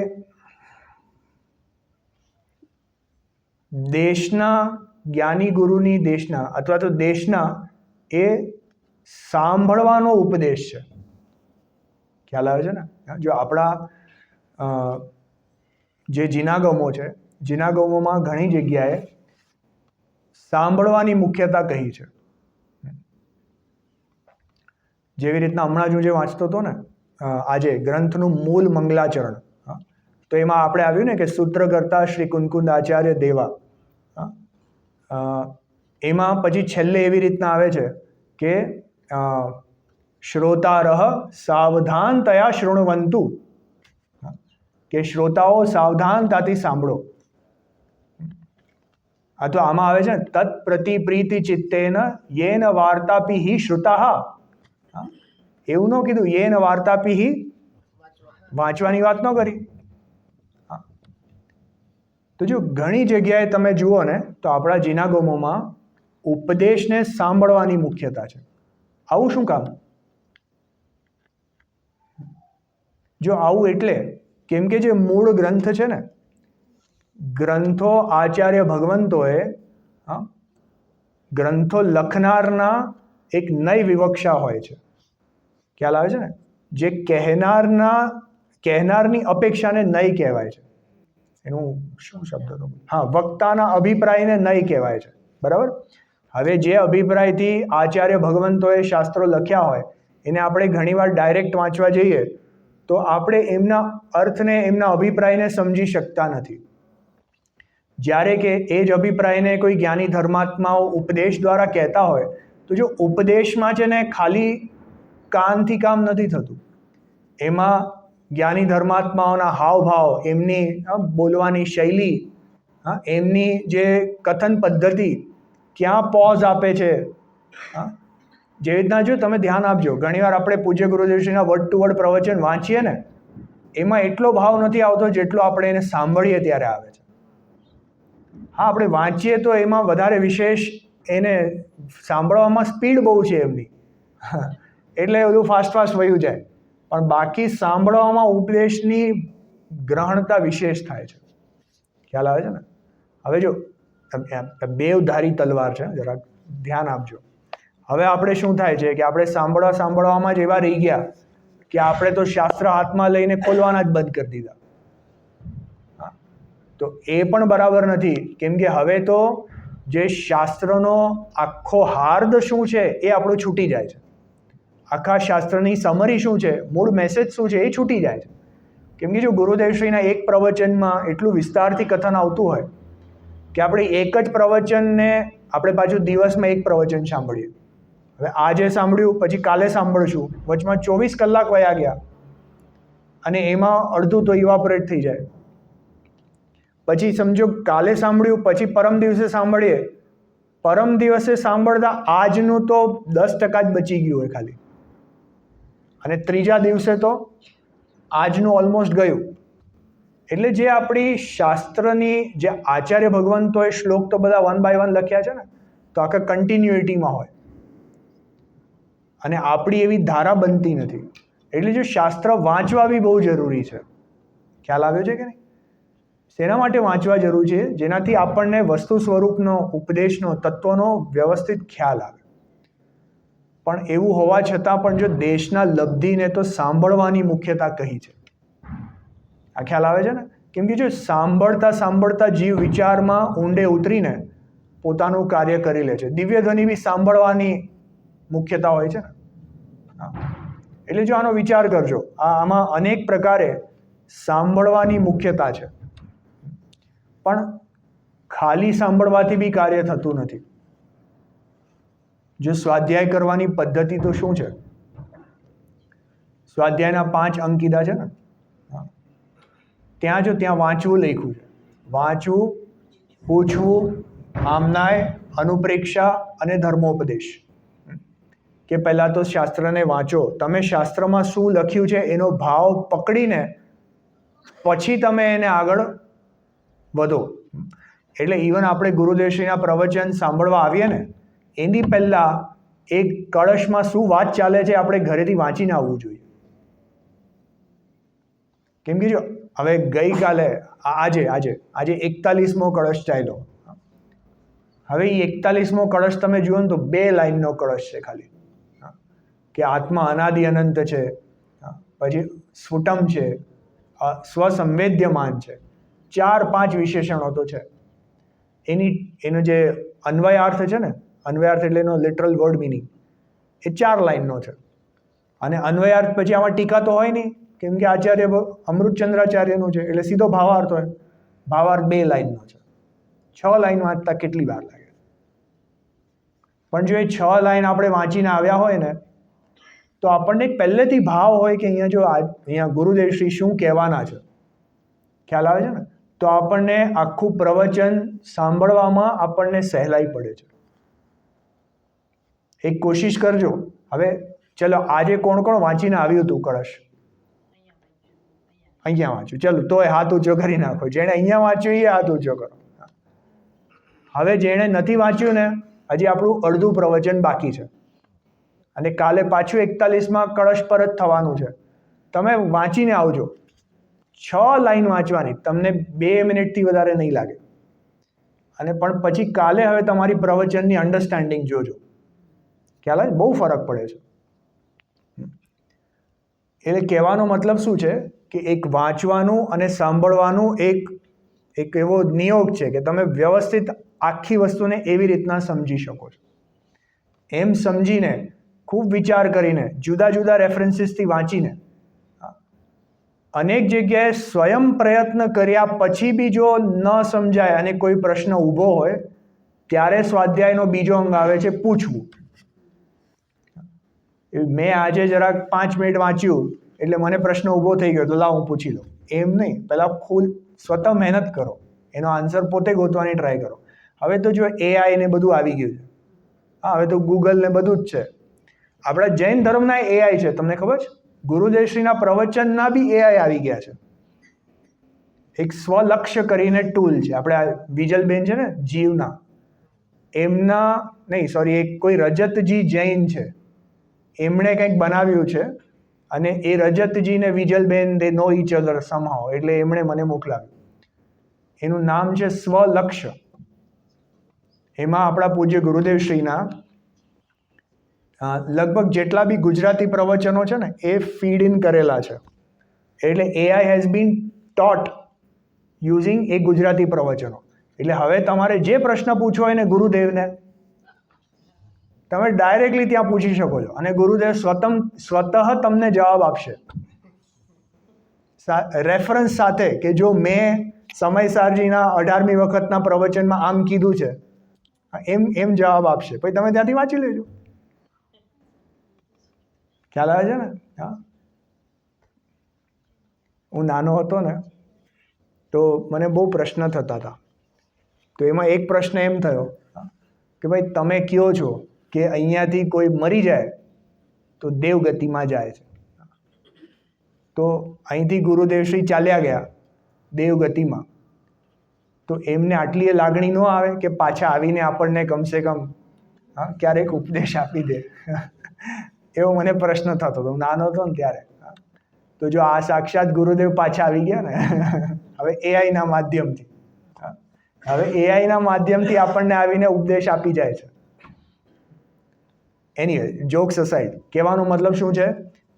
દેશના જ્ઞાની ગુરુની દેશના અથવા તો દેશના એ સાંભળવાનો ઉપદેશ છે. ખ્યાલ આવે છે ને? જો આપણા જે જીનાગમો છે, જીનાગમોમાં ઘણી જગ્યાએ સાંભળવાની મુખ્યતા કહી છે. જેવી રીતના હમણાં હું જે વાંચતો હતો ને આજે ગ્રંથનું મૂળ મંગલાચરણ, તો એમાં આપણે આવ્યું ને કે સૂત્રકર્તા શ્રી કુંકુંદ આચાર્ય દેવા, એમાં પછી છેલ્લે એવી રીતના આવે છે કે શ્રોતારહ સાવધાનતયા શૃણવંતુ, કે શ્રોતાઓ સાવધાનતાથી સાંભળો. આ તો આમાં આવે છે તત્ પ્રતિપ્રીતિ ચિત્તેન યેન વાર્તાપી શ્રુતાઃ. એવું ન કીધું યેન વાર્તાપી, વાંચવાની વાત ન કરી. તો જો ઘણી જગ્યાએ તમે જુઓ ને તો આપણા જીનાગમોમાં ઉપદેશને સાંભળવાની મુખ્યતા છે. આવું શું કામ? જો આવું એટલે કેમ કે જે મૂળ ગ્રંથ છે ને, ગ્રંથો આચાર્ય ભગવંતોએ ગ્રંથો લખનારના એક નય વિવક્ષા હોય છે. ખ્યાલ આવે છે ને? જે કહેનારની અપેક્ષાને નય કહેવાય છે. એનું શું શબ્દ હતો? હા, વક્તાના અભિપ્રાયને નય કહેવાય છે. બરાબર? હવે જે અભિપ્રાયથી આચાર્ય ભગવંતોએ શાસ્ત્રો લખ્યા હોય એને આપણે ઘણીવાર ડાયરેક્ટ વાંચવા જઈએ તો આપણે એમના અર્થને, એમના અભિપ્રાયને સમજી શકતા નથી. જ્યારે કે એ જ અભિપ્રાયને કોઈ જ્ઞાની ધર્માત્માઓ ઉપદેશ દ્વારા કહેતા હોય તો જો ઉપદેશમાં છે ને ખાલી કાનથી કામ નથી થતું, એમાં જ્ઞાની ધર્માત્માઓના હાવભાવ, એમની બોલવાની શૈલી, એમની જે કથન પદ્ધતિ, ક્યાં પોઝ આપે છે, જેવી રીતના જો તમે ધ્યાન આપજો, ઘણીવાર આપણે પૂજ્ય ગુરુદેવશ્રીના વર્ડ ટુ વર્ડ પ્રવચન વાંચીએ ને એમાં એટલો ભાવ નથી આવતો જેટલો આપણે એને સાંભળીએ ત્યારે આવે છે. હા, આપણે વાંચીએ તો એમાં વધારે વિશેષ, એને સાંભળવામાં સ્પીડ બહુ છે એમની, એટલે બધું ફાસ્ટ વયું જાય. પણ બાકી સાંભળવામાં ઉપદેશની ગ્રહણતા વિશેષ થાય છે. ખ્યાલ આવે છે ને? હવે જો બેવધારી તલવાર છે, જરાક ધ્યાન આપજો. હવે આપણે શું થાય છે કે આપણે સાંભળવામાં જ એવા રહી ગયા કે આપણે તો શાસ્ત્ર હાથમાં લઈને ખોલવાના જ બંધ કરી દીધા. તો એ પણ બરાબર નથી, કેમ કે હવે તો જે શાસ્ત્રનો આખો હાર્દ શું છે એ આપણું છૂટી જાય છે. આખા શાસ્ત્રની સમરી શું છે, મૂળ મેસેજ શું છે એ છૂટી જાય છે. કેમ કે જો ગુરુદેવશ્રીના એક પ્રવચનમાં એટલું વિસ્તારથી કથન આવતું હોય કે આપણે એક જ પ્રવચનને આપણે પાછું દિવસમાં એક પ્રવચન સાંભળીએ. હવે આજે સાંભળ્યું, પછી કાલે સાંભળશું, વચમાં 24 કલાક વયા ગયા અને એમાં અડધું તો ઇવાપોરેટ થઈ જાય. પછી સમજો કાલે સાંભળ્યું, પછી પરમ દિવસે સાંભળીએ, પરમ દિવસે સાંભળતા આજનું તો 10% જ બચી ગયું હોય ખાલી, અને ત્રીજા દિવસે તો આજનું ઓલમોસ્ટ ગયું. એટલે જે આપણી શાસ્ત્રની, જે આચાર્ય ભગવંતોએ શ્લોક તો બધા 1 by 1 લખ્યા છે ને, તો આખા કન્ટિન્યુઇટીમાં હોય અને આપણી એવી ધારા બનતી નથી. એટલે જો શાસ્ત્ર વાંચવા બી બહુ જરૂરી છે. ખ્યાલ આવ્યો છે કે નહીં? શેના માટે વાંચવા જરૂર છે? જેનાથી આપણને વસ્તુ સ્વરૂપનો, ઉપદેશનો, તત્વનો વ્યવસ્થિત ખ્યાલ આવે. પણ એવું હોવા છતાં પણ જો દેશના લબ્ધિને તો સાંભળવાની મુખ્યતા કહી છે. આ ખ્યાલ આવે છે ને? કેમ કે જો સાંભળતા જીવ વિચારમાં ઊંડે ઉતરીને પોતાનું કાર્ય કરી લે છે. દિવ્ય ધ્વનિ બી સાંભળવાની મુખ્યતા હોય છે ને. એટલે જો આનો વિચાર કરજો, આમાં અનેક પ્રકારે સાંભળવાની મુખ્યતા છે. પણ ખાલી સાંભળવાથી બી કાર્ય થતું નથી. જો સ્વાધ્યાય કરવાની પદ્ધતિ તો શું છે? સ્વાધ્યાયના 5 અંક કીધા છે ને. ત્યાં વાંચવું લખ્યું છે. વાંચવું, પૂછવું, આમનાય, અનુપ્રેક્ષા અને ધર્મોપદેશ. કે પહેલાં તો શાસ્ત્રને વાંચો. તમે શાસ્ત્રમાં શું લખ્યું છે એનો ભાવ પકડીને પછી તમે એને આગળ વધો. એટલે ઇવન આપણે ગુરુદેવશ્રીના પ્રવચન સાંભળવા આવીએ ને એની પહેલાં એક કળશમાં શું વાત ચાલે છે આપણે ઘરેથી વાંચીને આવવું જોઈએ. કેમ કે જો હવે ગઈકાલે આજે 41મો કળશ ચાલ્યો. હવે એ 41મો કળશ તમે જુઓ ને તો 2 લાઈનનો કળશ છે ખાલી. કે આત્મા અનાદિ અનંત છે, પછી સ્ફુટમ છે, સ્વસંવેદ્યમાન છે, 4-5 વિશેષણો તો છે. એનો જે અન્વયાર્થ છે ને, અન્વયાર્થ એટલે એનો લિટરલ વર્ડ મિનિંગ એ 4 લાઈનનો છે. અને અન્વયાર્થ પછી આમાં ટીકા તો હોય નહીં, કેમ કે આચાર્ય અમૃતચંદ્રાચાર્યનું છે એટલે સીધો ભાવાર્થ હોય. ભાવાર્થ 2 લાઈનનો છે. 6 લાઈન વાંચતા કેટલી વાર લાગે? પણ જો એ 6 લાઈન આપણે વાંચીને આવ્યા હોય ને તો આપણને પહેલેથી ભાવ હોય કે અહીંયા ગુરુદેવશ્રી શું કહેવાના છે, ખ્યાલ આવે છે ને, તો આપણને આખું પ્રવચન સાંભળવામાં આપણને સહેલાઈ પડે છે. એક કોશિશ કરજો. હવે ચલો આજે કોણ વાંચીને આવ્યું હતું કળશ? અહીંયા વાંચ્યું. ચલો તોય હાથ ઊંચો કરી નાખો. જેણે અહીંયા વાંચ્યું એ હાથ ઊંચો કરો. હવે જેણે નથી વાંચ્યું ને હજી આપણું અડધું પ્રવચન બાકી છે અને કાલે પાછું 41માં કળશ પરત થવાનું છે. તમે વાંચીને આવજો. 6 લાઈન વાંચવાની, તમને 2 મિનિટથી વધારે નહીં લાગે. અને પણ પછી કાલે હવે તમારી પ્રવચનની અન્ડરસ્ટેન્ડિંગ જોજો. ખ્યાલ આવે? બહુ ફરક પડે છે. એટલે કહેવાનો મતલબ શું છે કે એક વાંચવાનું અને સાંભળવાનું એક એવો નિયોગ છે કે તમે વ્યવસ્થિત આખી વસ્તુને એવી રીતના સમજી શકો છો. એમ સમજીને ખૂબ વિચાર કરીને જુદા જુદા રેફરન્સીસથી વાંચીને અનેક જગ્યાએ સ્વયં પ્રયત્ન કર્યા પછી બી જો ન સમજાય અને કોઈ પ્રશ્ન ઊભો હોય ત્યારે સ્વાધ્યાયનો બીજો અંગ આવે છે પૂછવું. મેં આજે જરાક 5 મિનિટ વાંચ્યું એટલે મને પ્રશ્ન ઊભો થઈ ગયો તો લાવ હું પૂછી લઉં. એમ નહીં, પહેલાં ખુદ સ્વતઃ મહેનત કરો, એનો આન્સર પોતે ગોતવાની ટ્રાય કરો. હવે તો જો એઆઈ ને બધું આવી ગયું છે. હવે તો ગૂગલ ને બધું જ છે. આપણા જૈન ધર્મના એઆઈ છે, તમને ખબર છે? ગુરુદેવશ્રીના પ્રવચનના બી એઆઈ આવી ગયા છે. એક સ્વલક્ષ્ય કરીને ટૂલ છે. આપણે વિજલબેન છે ને જીવના, એમના નહીં સોરી એક કોઈ રજતજી જૈન છે, એમણે કંઈક બનાવ્યું છે અને એ રજતજી ને વિજલબેન દે નો ઈચ અધર સમહાવ, એટલે એમણે મને મોકલાવ્યું. એનું નામ છે સ્વલક્ષ્ય. એમાં આપણા પૂજ્ય ગુરુદેવશ્રીના લગભગ જેટલા બી ગુજરાતી પ્રવચનો છે ને એ ફીડ ઇન કરેલા છે. એટલે AI has been taught using a Gujarati પ્રવચનો. એટલે હવે તમારે જે પ્રશ્ન પૂછવો હોય ને ગુરુદેવને તમે ડાયરેક્ટલી ત્યાં પૂછી શકો છો અને ગુરુદેવ સ્વતઃ તમને જવાબ આપશે રેફરન્સ સાથે કે જો મેં સમયસારજીના 18મી વખતના પ્રવચનમાં આમ કીધું છે, એમ જવાબ આપશે. પછી તમે ત્યાંથી વાંચી લેજો. ખ્યાલ આવે છે ને? હા, હું નાનો હતો ને તો મને બહુ પ્રશ્ન થતા હતા. તો એમાં એક પ્રશ્ન એમ થયો કે ભાઈ તમે કહો છો કે અહીંયાથી કોઈ મરી જાય તો દેવગતિમાં જાય છે, તો અહીંથી ગુરુદેવશ્રી ચાલ્યા ગયા દેવગતિમાં, તો એમને આટલી એ લાગણી ન આવે કે પાછા આવીને આપણને કમસે કમ ક્યારેક ઉપદેશ આપી દે? એવો મને પ્રશ્ન થતો હતો, નાનો હતો ને ત્યારે. તો જો આ સાક્ષાત ગુરુદેવ પાછા આવી ગયા ને હવે એઆઈના માધ્યમથી, આપણને આવીને ઉપદેશ આપી જાય છે. એનીવે, જોક્સ અસાઇડ, કહેવાનો મતલબ શું છે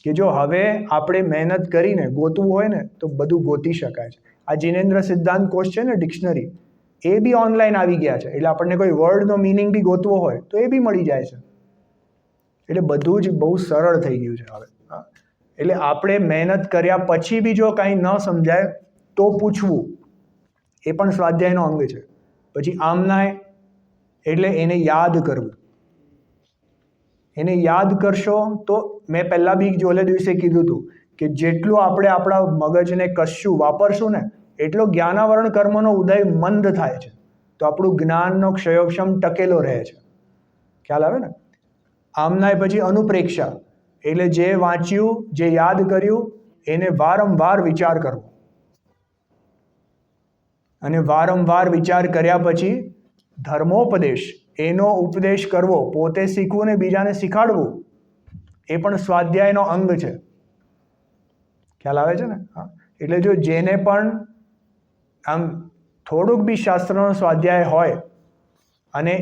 કે જો હવે આપણે મહેનત કરીને ગોતવું હોય ને તો બધું ગોતી શકાય છે. આ જિનેન્દ્ર સિદ્ધાંત કોશ છે ને ડિક્શનરી, એ બી ઓનલાઈન આવી ગયા છે. એટલે આપણને કોઈ વર્ડનો મિનિંગ બી ગોતવો હોય તો એ બી મળી જાય છે. એટલે બધું જ બહુ સરળ થઈ ગયું છે હવે. એટલે આપણે મહેનત કર્યા પછી બી જો કાંઈ ન સમજાય તો પૂછવું, એ પણ સ્વાધ્યાયનો અંગ છે. પછી આમનાય એટલે એને યાદ કરવું. એને યાદ કરશો તો મેં પહેલાં બી ઓલે દિવસે કીધું હતું કે જેટલું આપણે આપણા મગજને કશું વાપરશું ને એટલો જ્ઞાનાવરણ કર્મનો ઉદય મંદ થાય છે, તો આપણું જ્ઞાનનો ક્ષયોક્ષમ ટકેલો રહે છે. ખ્યાલ આવે ને? આમનાય પછી અનુપ્રેક્ષા એટલે જે વાંચ્યું, જે યાદ કર્યું એને વારંવાર વિચાર કરવો, અને વારંવાર વિચાર કર્યા પછી ધર્મોપદેશ, એનો ઉપદેશ કરવો, પોતે શીખવું ને બીજાને શીખાડવું, એ પણ સ્વાધ્યાયનો અંગ છે. ખ્યાલ આવે છે ને? હા. એટલે જો જેને પણ આમ થોડુંક બી શાસ્ત્રનો સ્વાધ્યાય હોય અને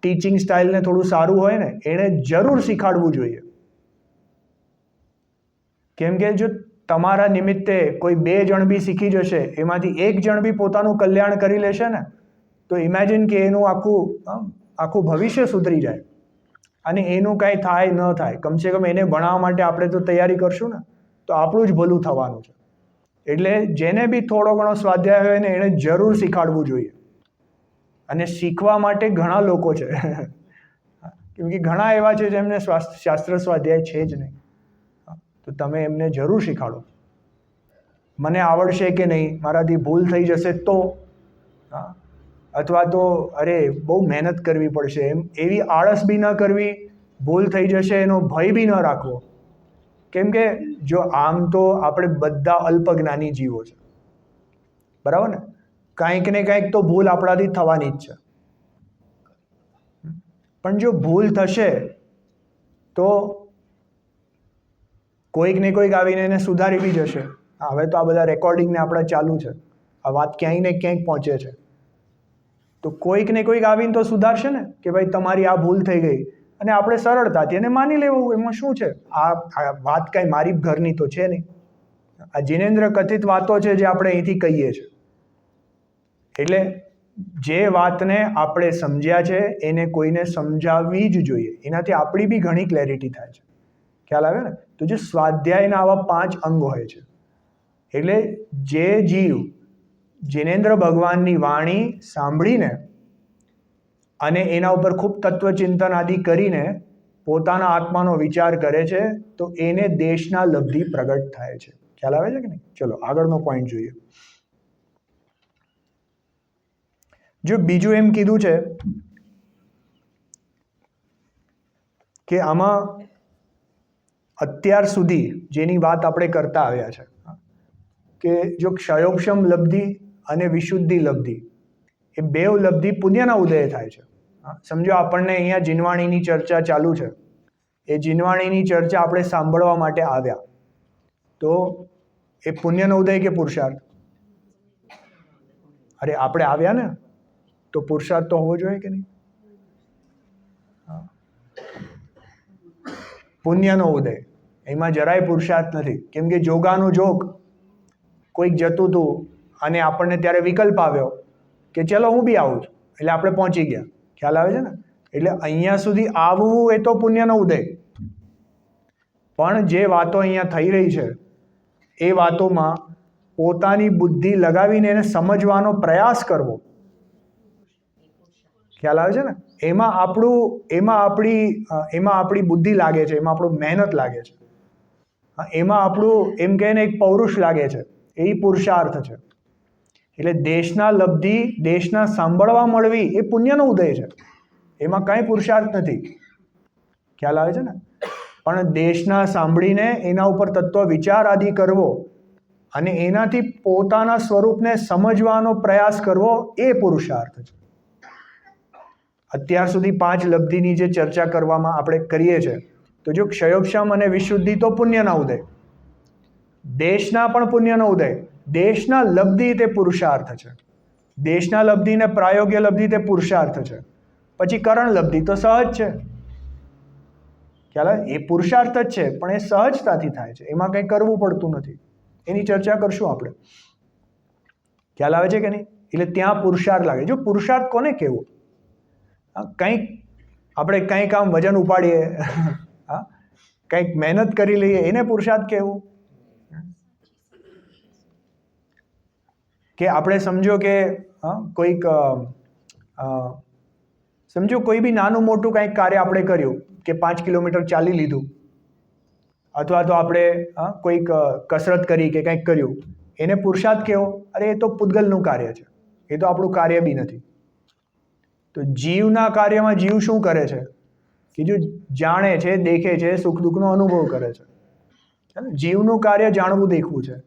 ટીચિંગ સ્ટાઇલને થોડું સારું હોય ને, એણે જરૂર શીખાડવું જોઈએ. કેમ કે જો તમારા નિમિત્તે કોઈ 2 જણ બી શીખી જશે, એમાંથી 1 જણ બી પોતાનું કલ્યાણ કરી લેશે ને, તો ઇમેજિન કે એનું આખું ભવિષ્ય સુધરી જાય. અને એનું કાંઈ થાય ન થાય, કમસે કમ એને ભણાવવા માટે આપણે તો તૈયારી કરશું ને, તો આપણું જ ભલું થવાનું છે. એટલે જેને બી થોડો ઘણો સ્વાધ્યાય હોય ને, એણે જરૂર શીખાડવું જોઈએ. અને શીખવા માટે ઘણા લોકો છે, કેમ કે ઘણા એવા છે જેમને શાસ્ત્ર સ્વાધ્યાય છે જ નહીં. તો તમે એમને જરૂર શીખાડો. મને આવડશે કે નહીં, મારાથી ભૂલ થઈ જશે તો, અથવા તો અરે બહુ મહેનત કરવી પડશે, એવી આળસ બી ન કરવી, ભૂલ થઈ જશે એનો ભય બી ન રાખવો. કેમ કે જો આમ તો આપણે બધા અલ્પજ્ઞાની જીવો છે, બરાબર ને? કાંઈક ને કાંઈક તો ભૂલ આપણાથી થવાની જ છે. પણ જો ભૂલ થશે તો કોઈક ને કોઈક આવીને એને સુધારી બી જશે. હવે તો આ બધા રેકોર્ડિંગને આપણા ચાલુ છે, આ વાત ક્યાંય ને ક્યાંક પહોંચે છે, તો કોઈક ને કોઈક આવીને તો સુધારશે ને કે ભાઈ તમારી આ ભૂલ થઈ ગઈ, અને આપણે સરળતાથી એને માની લેવું. એમાં શું છે? આ વાત કાંઈ મારી ઘરની તો છે નહીં. આ જિનેન્દ્ર કથિત વાતો છે જે આપણે અહીંથી કહીએ છીએ. એટલે જે વાતને આપણે સમજ્યા છે એને કોઈને સમજાવવી જ જોઈએ. એનાથી આપણી બી ઘણી ક્લેરિટી થાય છે. ખ્યાલ આવે ને? તો જે સ્વાધ્યાયના આવા 5 અંગ હોય છે, એટલે જે જીવ જિનેન્દ્ર ભગવાનની વાણી સાંભળીને અને એના ઉપર ખૂબ તત્વચિંતન આદિ કરીને પોતાના આત્માનો વિચાર કરે છે, તો એને દેશના લબ્ધિ પ્રગટ થાય છે. ખ્યાલ આવે છે કે નહીં? ચલો આગળનો પોઈન્ટ જોઈએ. જો બીજું એમ કીધું છે કે આમાં અત્યાર સુધી જેની વાત આપણે કરતા આવ્યા છે કે જો ક્ષયોક્ષમ લબ્ધિ અને વિશુદ્ધિ લબ્ધિ, એ 2 લબ્ધિ પુણ્યના ઉદય થાય છે. સમજો આપણને અહીંયા જીનવાણીની ચર્ચા ચાલુ છે, એ જીનવાણીની ચર્ચા આપણે સાંભળવા માટે આવ્યા, તો એ પુણ્યનો ઉદય કે પુરુષાર્થ? અરે આપણે આવ્યા ને, તો પુરુષાર્થ તો હોવો જોઈએ કે નહીં? પુણ્યનો ઉદય, એમાં જરાય પુરુષાર્થ નથી. કેમ કે જોગાનું જોગ, કોઈક જતું હતું અને આપણને ત્યારે વિકલ્પ આવ્યો કે ચલો હું બી આવું છું, એટલે આપણે પહોંચી ગયા. ખ્યાલ આવે છે ને? એટલે અહીંયા સુધી આવવું એ તો પુણ્યનો ઉદય. પણ જે વાતો અહીંયા થઈ રહી છે એ વાતોમાં પોતાની બુદ્ધિ લગાવીને એને સમજવાનો પ્રયાસ કરવો, ખ્યાલ આવે છે ને? એમાં આપણી બુદ્ધિ લાગે છે, એમાં આપણું મહેનત લાગે છે, એમાં આપણું એમ કહે ને એક પૌરુષ લાગે છે, એ પુરુષાર્થ છે. એટલે દેશના લબ્ધિ, દેશના સાંભળવા મળવી એ પુણ્યનો ઉદય છે, એમાં કાંઈ પુરુષાર્થ નથી. ખ્યાલ આવે છે ને? પણ દેશના સાંભળીને એના ઉપર તત્વ વિચાર આદિ કરવો અને એનાથી પોતાના સ્વરૂપને સમજવાનો પ્રયાસ કરવો એ પુરુષાર્થ છે. અત્યાર સુધી 5 લબ્ધિની જે ચર્ચા કરવામાં આપણે કરીએ છીએ, તો જો ક્ષયોક્ષમ અને વિશુદ્ધિ તો પુણ્યના ઉદય, દેશના પણ પુણ્યનો ઉદય, દેશના લબ્ધિ તે પુરુષાર્થ છે. દેશના લબ્ધિ ને પ્રાયોગ્ય લબ્ધિ તે પુરુષાર્થ છે. પછી કરણ લબ્ધિ તો સહજ છે. ખ્યાલ આવે? એ પુરુષાર્થ જ છે, પણ એ સહજતાથી થાય છે, એમાં કંઈ કરવું પડતું નથી. એની ચર્ચા કરશું આપણે. ખ્યાલ આવે છે કે નહીં? એટલે ત્યાં પુરુષાર્થ લાગે. જો પુરુષાર્થ કોને કહેવું? કંઈક આપણે કંઈક આમ વજન ઉપાડીએ, કંઈક મહેનત કરી લઈએ, એને પુરુષાર્થ કહેવું? કે આપણે સમજો કે કોઈક સમજો કોઈ બી નાનું મોટું કંઈક કાર્ય આપણે કર્યું કે 5 કિલોમીટર ચાલી લીધું, અથવા તો આપણે કોઈક કસરત કરી કે કંઈક કર્યું, એને પુરુષાર્થ કહેવો? અરે એ તો પૂતગલનું કાર્ય છે, એ તો આપણું કાર્ય બી નથી. તો જીવના કાર્યમાં જીવ શું કરે છે કે જો જાણે છે, દેખે છે, સુખ દુઃખનો અનુભવ કરે છે. જીવનું કાર્ય જાણવું દેખવું છે.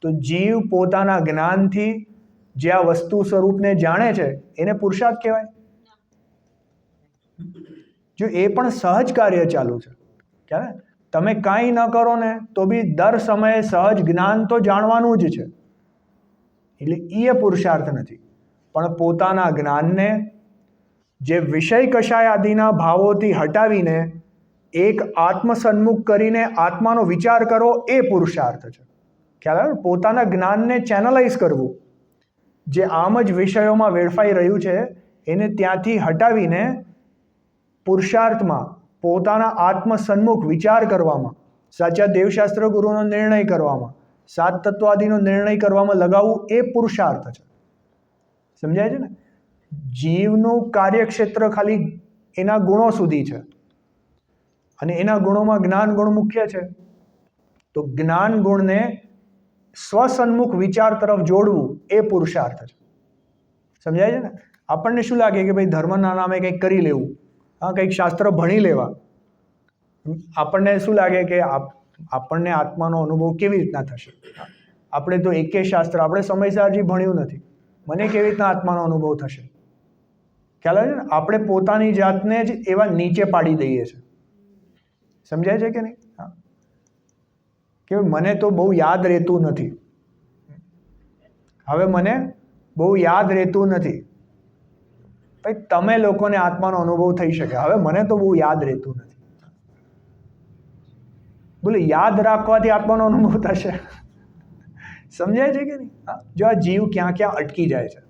તો જીવ પોતાના જ્ઞાનથી જે આ વસ્તુ સ્વરૂપને જાણે છે એને પુરુષાર્થ કહેવાય. જો એ પણ સહજ કાર્ય ચાલુ છે, ક્યારે તમે કાંઈ ન કરો ને તો બી દર સમયે સહજ જ્ઞાન તો જાણવાનું જ છે, એટલે એ પુરુષાર્થ નથી. પણ પોતાના જ્ઞાનને જે વિષય કષાય આદિના ભાવોથી હટાવીને એક આત્મસન્મુખ કરીને આત્માનો વિચાર કરો, એ પુરુષાર્થ છે. ખ્યાલ આવે? પોતાના જ્ઞાનને ચેનલાઇઝ કરવું, જે આમ જ વિષયોમાં વેડફાઈ રહ્યું છે એને ત્યાંથી હટાવીને પુરુષાર્થમાં, પોતાના આત્મસન્મુખ વિચાર કરવામાં, સાચા દેવશાસ્ત્ર ગુરુનો નિર્ણય કરવામાં, સાત તત્વાદિનો નિર્ણય કરવામાં લગાવવું, એ પુરુષાર્થ છે. સમજાય છે ને? જીવનું કાર્યક્ષેત્ર ખાલી એના ગુણો સુધી છે, અને એના ગુણોમાં જ્ઞાન ગુણ મુખ્ય છે. તો જ્ઞાન ગુણને સ્વસન્મુખ વિચાર તરફ જોડવું, એ પુરુષાર્થ છે. સમજાય છે ને? આપણને શું લાગે કે ભાઈ ધર્મના નામે કંઈક કરી લેવું, કંઈક શાસ્ત્ર ભણી લેવા, આપણને શું લાગે કે આપણને આત્માનો અનુભવ કેવી રીતના થશે? આપણે તો એકે શાસ્ત્ર આપણે સમયસર ભણ્યું નથી, મને કેવી રીતના આત્માનો અનુભવ થશે? ખ્યાલ આવે છે ને? આપણે પોતાની જાતને જ એવા નીચે પાડી દઈએ છીએ. સમજાય છે કે નહીં? કે મને તો બહુ યાદ રહેતું નથી, હવે મને બહુ યાદ રહેતું નથી. ભાઈ તમે લોકોને આત્માનો અનુભવ થઈ શકે, હવે મને તો બહુ યાદ રહેતું નથી. બોલે યાદ રાખવાથી આત્માનો અનુભવ થશે? સમજાય છે કે નહીં? જો આ જીવ ક્યાં ક્યાં અટકી જાય છે.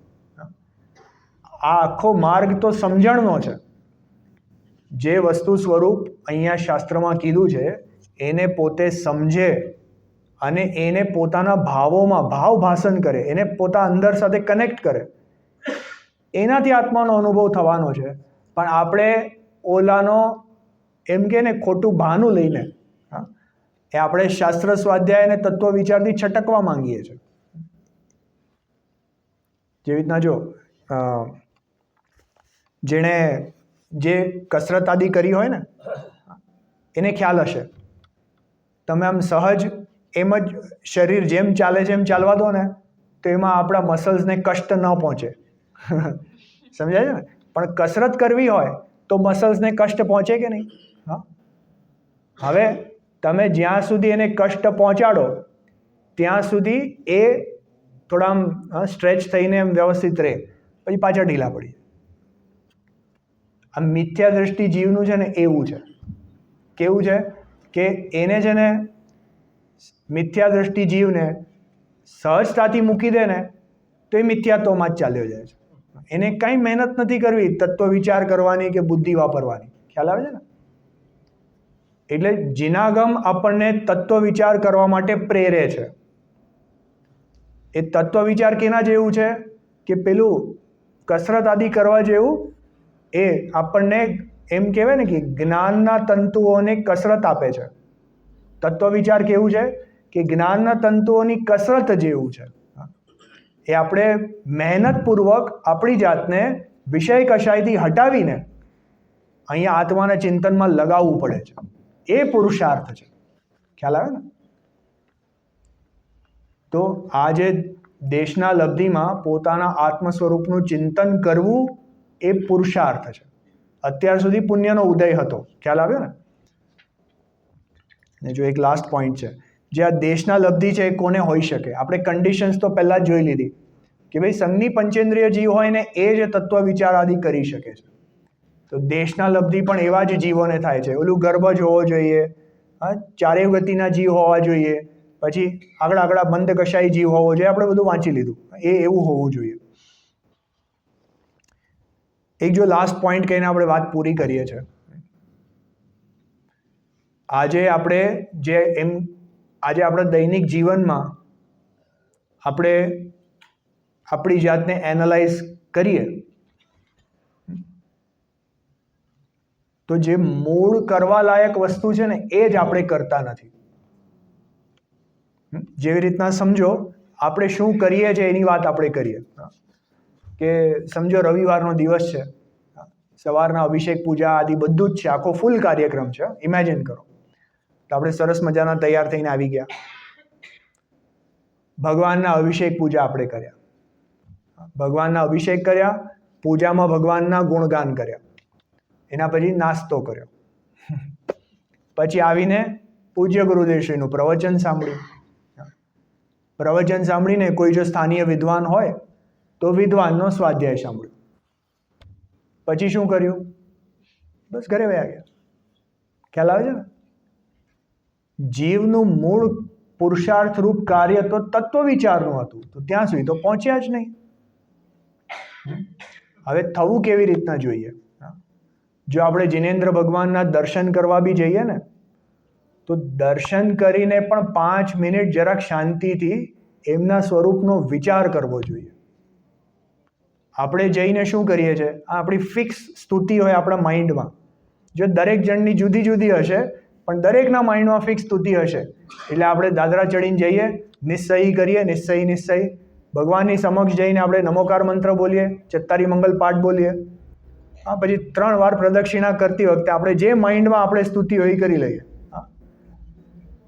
આ આખો માર્ગ તો સમજણનો છે. જે વસ્તુ સ્વરૂપ અહીંયા શાસ્ત્રમાં કીધું છે એને પોતે સમજે અને એને પોતાના ભાવોમાં ભાવ ભાષણ કરે, એને પોતા અંદર સાથે કનેક્ટ કરે, એનાથી આત્માનો અનુભવ થવાનો છે. પણ આપણે ઓલાનો એમ કે ને ખોટું બહાનું લઈને એ આપણે શાસ્ત્ર સ્વાધ્યાય અને તત્વ વિચારથી છટકવા માંગીએ છીએ. જેવી રીતના જો જેણે જે કસરત આદિ કરી હોય ને એને ખ્યાલ હશે, તમે આમ સહજ એમ જ શરીર જેમ ચાલે છે એમ ચાલવા દો ને તો એમાં આપણા મસલ્સને કષ્ટ ન પહોંચે. સમજાય છે ને? પણ કસરત કરવી હોય તો મસલ્સને કષ્ટ પહોંચે કે નહીં? હવે તમે જ્યાં સુધી એને કષ્ટ પહોંચાડો ત્યાં સુધી એ થોડા આમ સ્ટ્રેચ થઈને એમ વ્યવસ્થિત રહે, પછી પાછા ઢીલા પડી. આ મિથ્યા દ્રષ્ટિ જીવનું છે ને એવું છે. કેવું છે કે એને છે ને મિથ્યા દ્રષ્ટિ જીવને સહજતાથી મૂકી દે ને તો એ મિથ્યાત્વમાં જ ચાલ્યો જાય છે. એને કંઈ મહેનત નથી કરવી તત્વ વિચાર કરવાની કે બુદ્ધિ વાપરવાની. ખ્યાલ આવે છે ને? એટલે જીનાગમ આપણને તત્વ વિચાર કરવા માટે પ્રેરે છે. એ તત્વ વિચાર કેના જેવું છે કે પેલું કસરત આદિ કરવા જેવું. એ આપણને એમ કહેવાય ને કે જ્ઞાનના તંતુઓને કસરત આપે છે. તત્વ વિચાર કેવું છે કે જ્ઞાનના તંતુઓની કસરત જેવું છે. એ આપણે મહેનતપૂર્વક આપણી જાતને વિષય કશાયથી હટાવીને અહીંયા આત્માના ચિંતનમાં લગાવવું પડે છે. એ પુરુષાર્થ છે. ખ્યાલ આવે ને? તો આ જે દેશના લબ્ધિમાં પોતાના આત્મ સ્વરૂપનું ચિંતન કરવું એ પુરુષાર્થ છે. અત્યાર સુધી પુણ્યનો ઉદય હતો. ખ્યાલ આવ્યો ને? ને જો એક લાસ્ટ પોઈન્ટ છે, જે આ દેશના લબ્ધિ છે એ કોને હોઈ શકે? આપણે કન્ડિશન્સ તો પહેલા જ જોઈ લીધી કે ભાઈ સંઘની પંચેન્દ્રિય જીવ હોય ને એ જ તત્વ વિચાર આદિ કરી શકે છે. તો દેશના લબ્ધિ પણ એવા જ જીવોને થાય છે. ઓલું ગર્ભ જ હોવો જોઈએ, ચારેય ગતિના જીવ હોવા જોઈએ, પછી આગળ આગળ બંધ કશાય જીવ હોવો જોઈએ. આપણે બધું વાંચી લીધું, એ એવું હોવું જોઈએ. એક જો લાસ્ટ પોઈન્ટ કહીને આપણે વાત પૂરી કરીએ છીએ. આજે આપણે આપણા દૈનિક જીવનમાં આપણે આપણી જાતને એનાલાઇઝ કરીએ તો જે મૂળ કરવા લાયક વસ્તુ છે ને એ જ આપણે કરતા નથી. જેવી રીતના સમજો આપણે શું કરીએ છીએ એની વાત આપણે કરીએ કે સમજો રવિવારનો દિવસ છે, સવારના અભિષેક પૂજા આદિ બધું જ છે, આખો ફૂલ કાર્યક્રમ છે. ઇમેજિન કરો તો આપણે સરસ મજાના તૈયાર થઈને આવી ગયા, ભગવાનના અભિષેક પૂજા આપણે કર્યા, ભગવાનના અભિષેક કર્યા, પૂજામાં ભગવાનના ગુણગાન કર્યા, એના પછી નાસ્તો કર્યો, પછી આવીને પૂજ્ય ગુરુદેવશ્રીનું પ્રવચન સાંભળ્યું. પ્રવચન સાંભળીને કોઈ જો સ્થાનીય વિદ્વાન હોય તો વિદ્વાનનો સ્વાધ્યાય સાંભળ્યો. પછી શું કર્યું? બસ ઘરે વયા ગયા. ખ્યાલ આવે છે ને? જીવનું મૂળ પુરુષાર્થ રૂપ કાર્ય તો તત્વ વિચારનું હતું, તો ત્યાં સુધી તો પહોંચ્યા જ નહીં. હવે થવું કેવી રીતના જોઈએ? જો આપણે જિનેન્દ્ર ભગવાનના દર્શન કરવા બી જઈએ ને તો દર્શન કરીને પણ 5 મિનિટ જરાક શાંતિથી એમના સ્વરૂપનો વિચાર કરવો જોઈએ. આપણે જઈને શું કરીએ છીએ? આપણી ફિક્સ સ્તુતિ હોય આપણા માઇન્ડમાં. જો દરેક જણની જુદી જુદી હશે પણ દરેકના માઇન્ડમાં ફિક્સ સ્તુતિ હશે. એટલે આપણે દાદરા ચડીને જઈએ, નિશ્ચયી કરીએ, નિશ્ચયી ભગવાનની સમક્ષ જઈને આપણે નમોકાર મંત્ર બોલીએ, ચત્તારી મંગલ પાઠ બોલીએ. પછી 3 વાર પ્રદક્ષિણા કરતી વખતે આપણે જે માઇન્ડમાં આપણે સ્તુતિ હોય એ કરી લઈએ.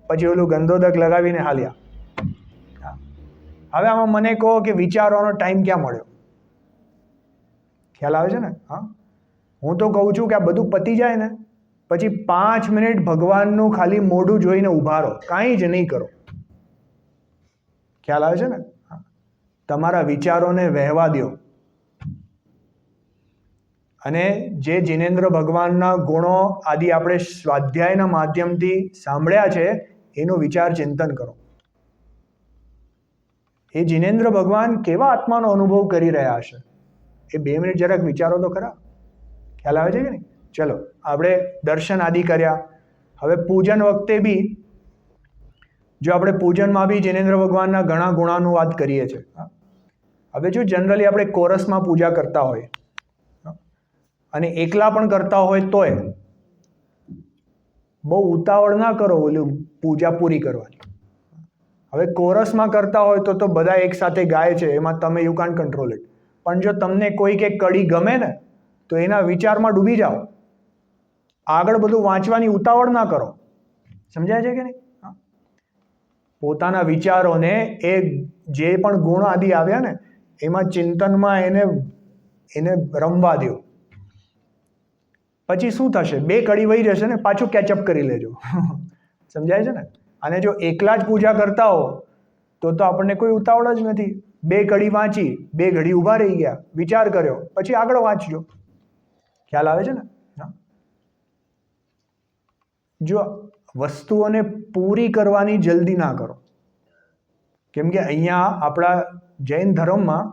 પછી ઓલું ગંધોદક લગાવીને હાલ્યા. હવે આમાં મને કહો કે વિચારવાનો ટાઈમ ક્યાં મળ્યો? ખ્યાલ આવે છે ને? હું તો કહું છું કે આ બધું પતી જાય ને પછી 5 મિનિટ ભગવાનનું ખાલી મોઢું જોઈને ઊભા રહો, કાંઈ જ નહીં કરો. ખ્યાલ આવે છે ને? તમારા વિચારોને વહેવા દો. અને જે જિનેન્દ્ર ભગવાનના ગુણો આદિ આપણે સ્વાધ્યાયના માધ્યમથી સાંભળ્યા છે એનું વિચાર ચિંતન કરો. એ જિનેન્દ્ર ભગવાન કેવા આત્માનો અનુભવ કરી રહ્યા હશે એ 2 મિનિટ જરાક વિચારો તો ખરા. ખ્યાલ આવે છે કે નહીં? ચલો, આપણે દર્શન આદિ કર્યા. હવે પૂજન વખતે બી જો આપણે પૂજનમાં બી જિનેન્દ્ર ભગવાનના ઘણા ગુણાનું વાત કરીએ છીએ. હવે જો જનરલી આપણે કોરસમાં પૂજા કરતા હોય અને એકલા પણ કરતા હોય તોય બહુ ઉતાવળ ના કરો ઓલું પૂજા પૂરી કરવાની. હવે કોરસમાં કરતા હોય તો બધા એકસાથે ગાય છે, એમાં તમે યુ કાન્ટ કંટ્રોલ ઇટ. પણ જો તમને કોઈક એક કડી ગમે ને તો એના વિચારમાં ડૂબી જાઓ. આગળ બધું વાંચવાની ઉતાવળ ના કરો. સમજાય છે કે નહીં? પોતાના વિચારોને એ જે પણ ગુણ આદિ આવ્યા ને એમાં ચિંતનમાં એને રમવા દો. પછી શું થશે? 2 કડી વહી જશે ને પાછું કેચઅપ કરી લેજો. સમજાય છે ને? અને જો એકલા જ પૂજા કરતા હો તો આપણને કોઈ ઉતાવળ જ નથી. 2 કડી વાંચી, 2 ઘડી ઊભા રહી ગયા, વિચાર કર્યો, પછી આગળ વાંચજો. ખ્યાલ આવે છે ને? જો વસ્તુઓને પૂરી કરવાની જલ્દી ના કરો. કેમ કે અહીંયા આપણા જૈન ધર્મમાં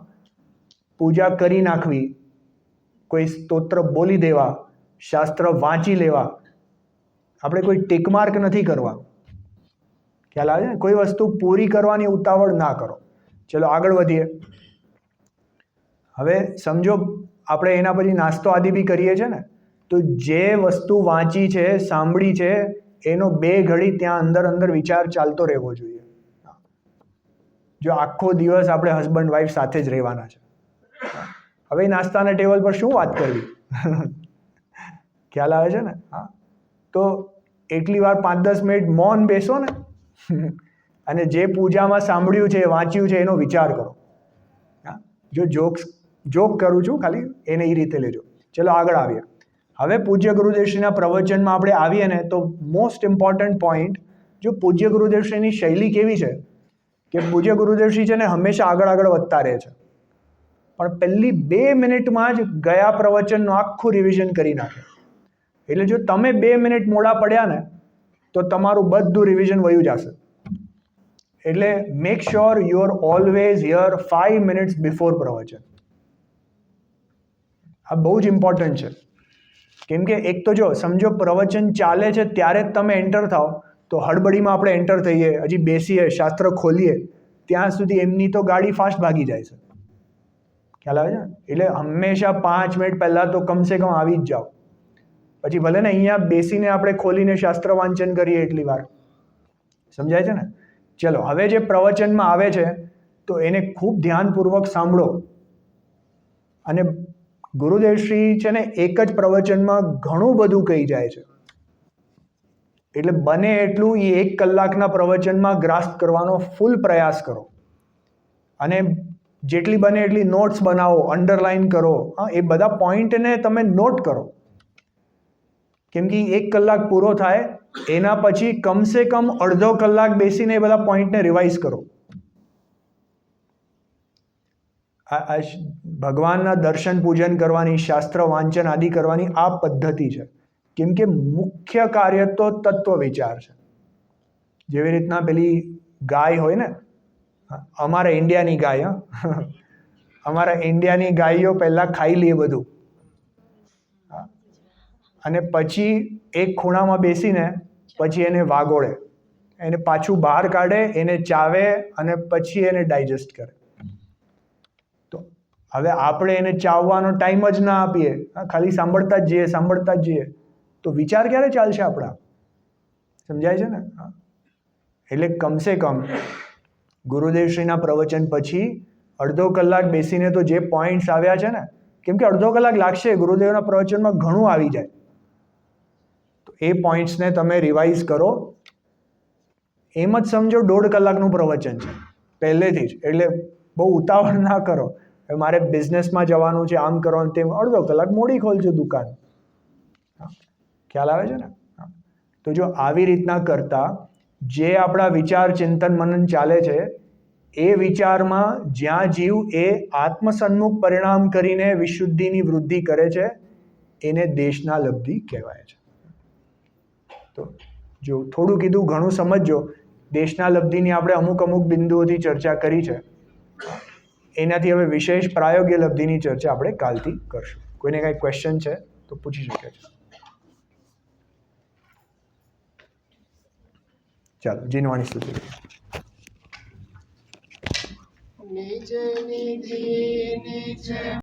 પૂજા કરી નાખવી, કોઈ સ્તોત્ર બોલી દેવા, શાસ્ત્ર વાંચી લેવા, આપણે કોઈ ટીકમાર્ક નથી કરવા. ખ્યાલ આવે છે ને? કોઈ વસ્તુ પૂરી કરવાની ઉતાવળ ના કરો. ચલો આગળ વધીએ. હવે સમજો આપણે એના પછી નાસ્તો આદિ બી કરીએ છીએ ને, તો જે વસ્તુ વાંચી છે, સાંભળી છે, એનો 2 ઘડી ત્યાં અંદર વિચાર ચાલતો રહેવો જોઈએ. જો આખો દિવસ આપણે હસબન્ડ વાઈફ સાથે જ રહેવાના છે, હવે નાસ્તાના ટેબલ પર શું વાત કરવી? ખ્યાલ આવે છે ને? તો એટલી વાર 5-10 મિનિટ મૌન બેસો ને અને જે પૂજામાં સાંભળ્યું છે, વાંચ્યું છે એનો વિચાર કરો. જો જોક કરું છું ખાલી, એને એ રીતે લેજો. ચલો આગળ આવીએ. હવે પૂજ્ય ગુરુદેવશ્રીના પ્રવચનમાં આપણે આવીએ ને તો મોસ્ટ ઇમ્પોર્ટન્ટ પોઈન્ટ, જો પૂજ્ય ગુરુદેવશ્રીની શૈલી કેવી છે કે પૂજ્ય ગુરુદેવશ્રી છે ને હંમેશા આગળ વધતા રહે છે, પણ પહેલી 2 મિનિટમાં જ ગયા પ્રવચનનું આખું રિવિઝન કરી નાખે. એટલે જો તમે 2 મિનિટ મોડા પડ્યા ને તો તમારું બધું રિવિઝન વયું જશે. એટલે make sure you are always here 5 minutes before પ્રવચન. આ બહુ જ ઇમ્પોર્ટન્ટ છે. કેમ કે એક તો જો સમજો પ્રવચન ચાલે છે ત્યારે જ તમે એન્ટર થાઓ તો હડબડીમાં આપણે એન્ટર થઈએ, હજી બેસીએ, શાસ્ત્ર ખોલીએ, ત્યાં સુધી એમની તો ગાડી ફાસ્ટ ભાગી જાય છે. ખ્યાલ આવે છે ને? એટલે હંમેશા 5 મિનિટ પહેલાં તો કમસે કમ આવી જ જાઓ. પછી ભલે ને અહીંયા બેસીને આપણે ખોલીને શાસ્ત્ર વાંચન કરીએ એટલી વાર. સમજાય છે ને? ચલો, હવે જે પ્રવચનમાં આવે છે તો એને ખૂબ ધ્યાનપૂર્વક સાંભળો. અને ગુરુદેવશ્રી છે ને એક જ પ્રવચનમાં ઘણું બધું કહી જાય છે. એટલે બને એટલું એ 1 કલાકના પ્રવચનમાં ગ્રાસ્પ કરવાનો ફૂલ પ્રયાસ કરો. અને જેટલી બને એટલી નોટ્સ બનાવો, અંડરલાઈન કરો. એ બધા પોઈન્ટને તમે નોટ કરો. કેમ કે 1 કલાક પૂરો થાય એના પછી કમસે કમ અડધો કલાક બેસીને એ બધા પોઈન્ટને રિવાઇઝ કરો. આ ભગવાનના દર્શન પૂજન કરવાની, શાસ્ત્ર વાંચન આદિ કરવાની આ પદ્ધતિ છે. કેમ કે મુખ્ય કાર્ય તો તત્વ વિચાર છે. જેવી રીતના પેલી ગાય હોય ને, અમારા ઇન્ડિયાની ગાય, અમારા ઇન્ડિયાની ગાયો પહેલાં ખાઈ લે બધું, અને પછી એક ખૂણામાં બેસીને પછી એને વાગોળે, એને પાછું બહાર કાઢે, એને ચાવે અને પછી એને ડાયજેસ્ટ કરે. તો હવે આપણે એને ચાવવાનો ટાઈમ જ ના આપીએ, ખાલી સાંભળતા જ જઈએ તો વિચાર ક્યારે ચાલશે આપણા? સમજાય છે ને? એટલે કમસે કમ ગુરુદેવશ્રીના પ્રવચન પછી અડધો કલાક બેસીને તો જે પોઈન્ટ્સ આવ્યા છે ને, કેમ કે અડધો કલાક લાગશે, ગુરુદેવના પ્રવચનમાં ઘણું આવી જાય, તો એ પોઈન્ટ્સને તમે રિવાઇઝ કરો. એમ જ સમજો 1.5 કલાકનું પ્રવચન છે પહેલેથી જ. એટલે બહુ ઉતાવળ ના કરો, મારે બિઝનેસમાં જવાનું છે, આમ કરવાનું તેમ, અડધો કલાક મોડી ખોલજો દુકાન. ખ્યાલ આવે છે ને? તો જો આવી રીતના કરતા જે આપણા વિચાર, ચિંતન, મનન ચાલે છે એ વિચારમાં જ્યાં જીવ એ આત્મસન્મુખ પરિણામ કરીને વિશુદ્ધિની વૃદ્ધિ કરે છે એને દેશના લબ્ધિ કહેવાય છે. તો જો થોડું કીધું, ઘણું સમજજો. દેશના લબ્ધિની આપણે અમુક બિંદુઓથી ચર્ચા કરી છે. એનાથી હવે વિશેષ પ્રાયોગ્ય લબ્ધિની ચર્ચા આપણે કાલથી કરશું. કોઈને કાંઈ ક્વેશ્ચન છે તો પૂછી શકે છે. ચાલો, જીનવાણી સ્તુતિ. નિજ નિધિ નિજ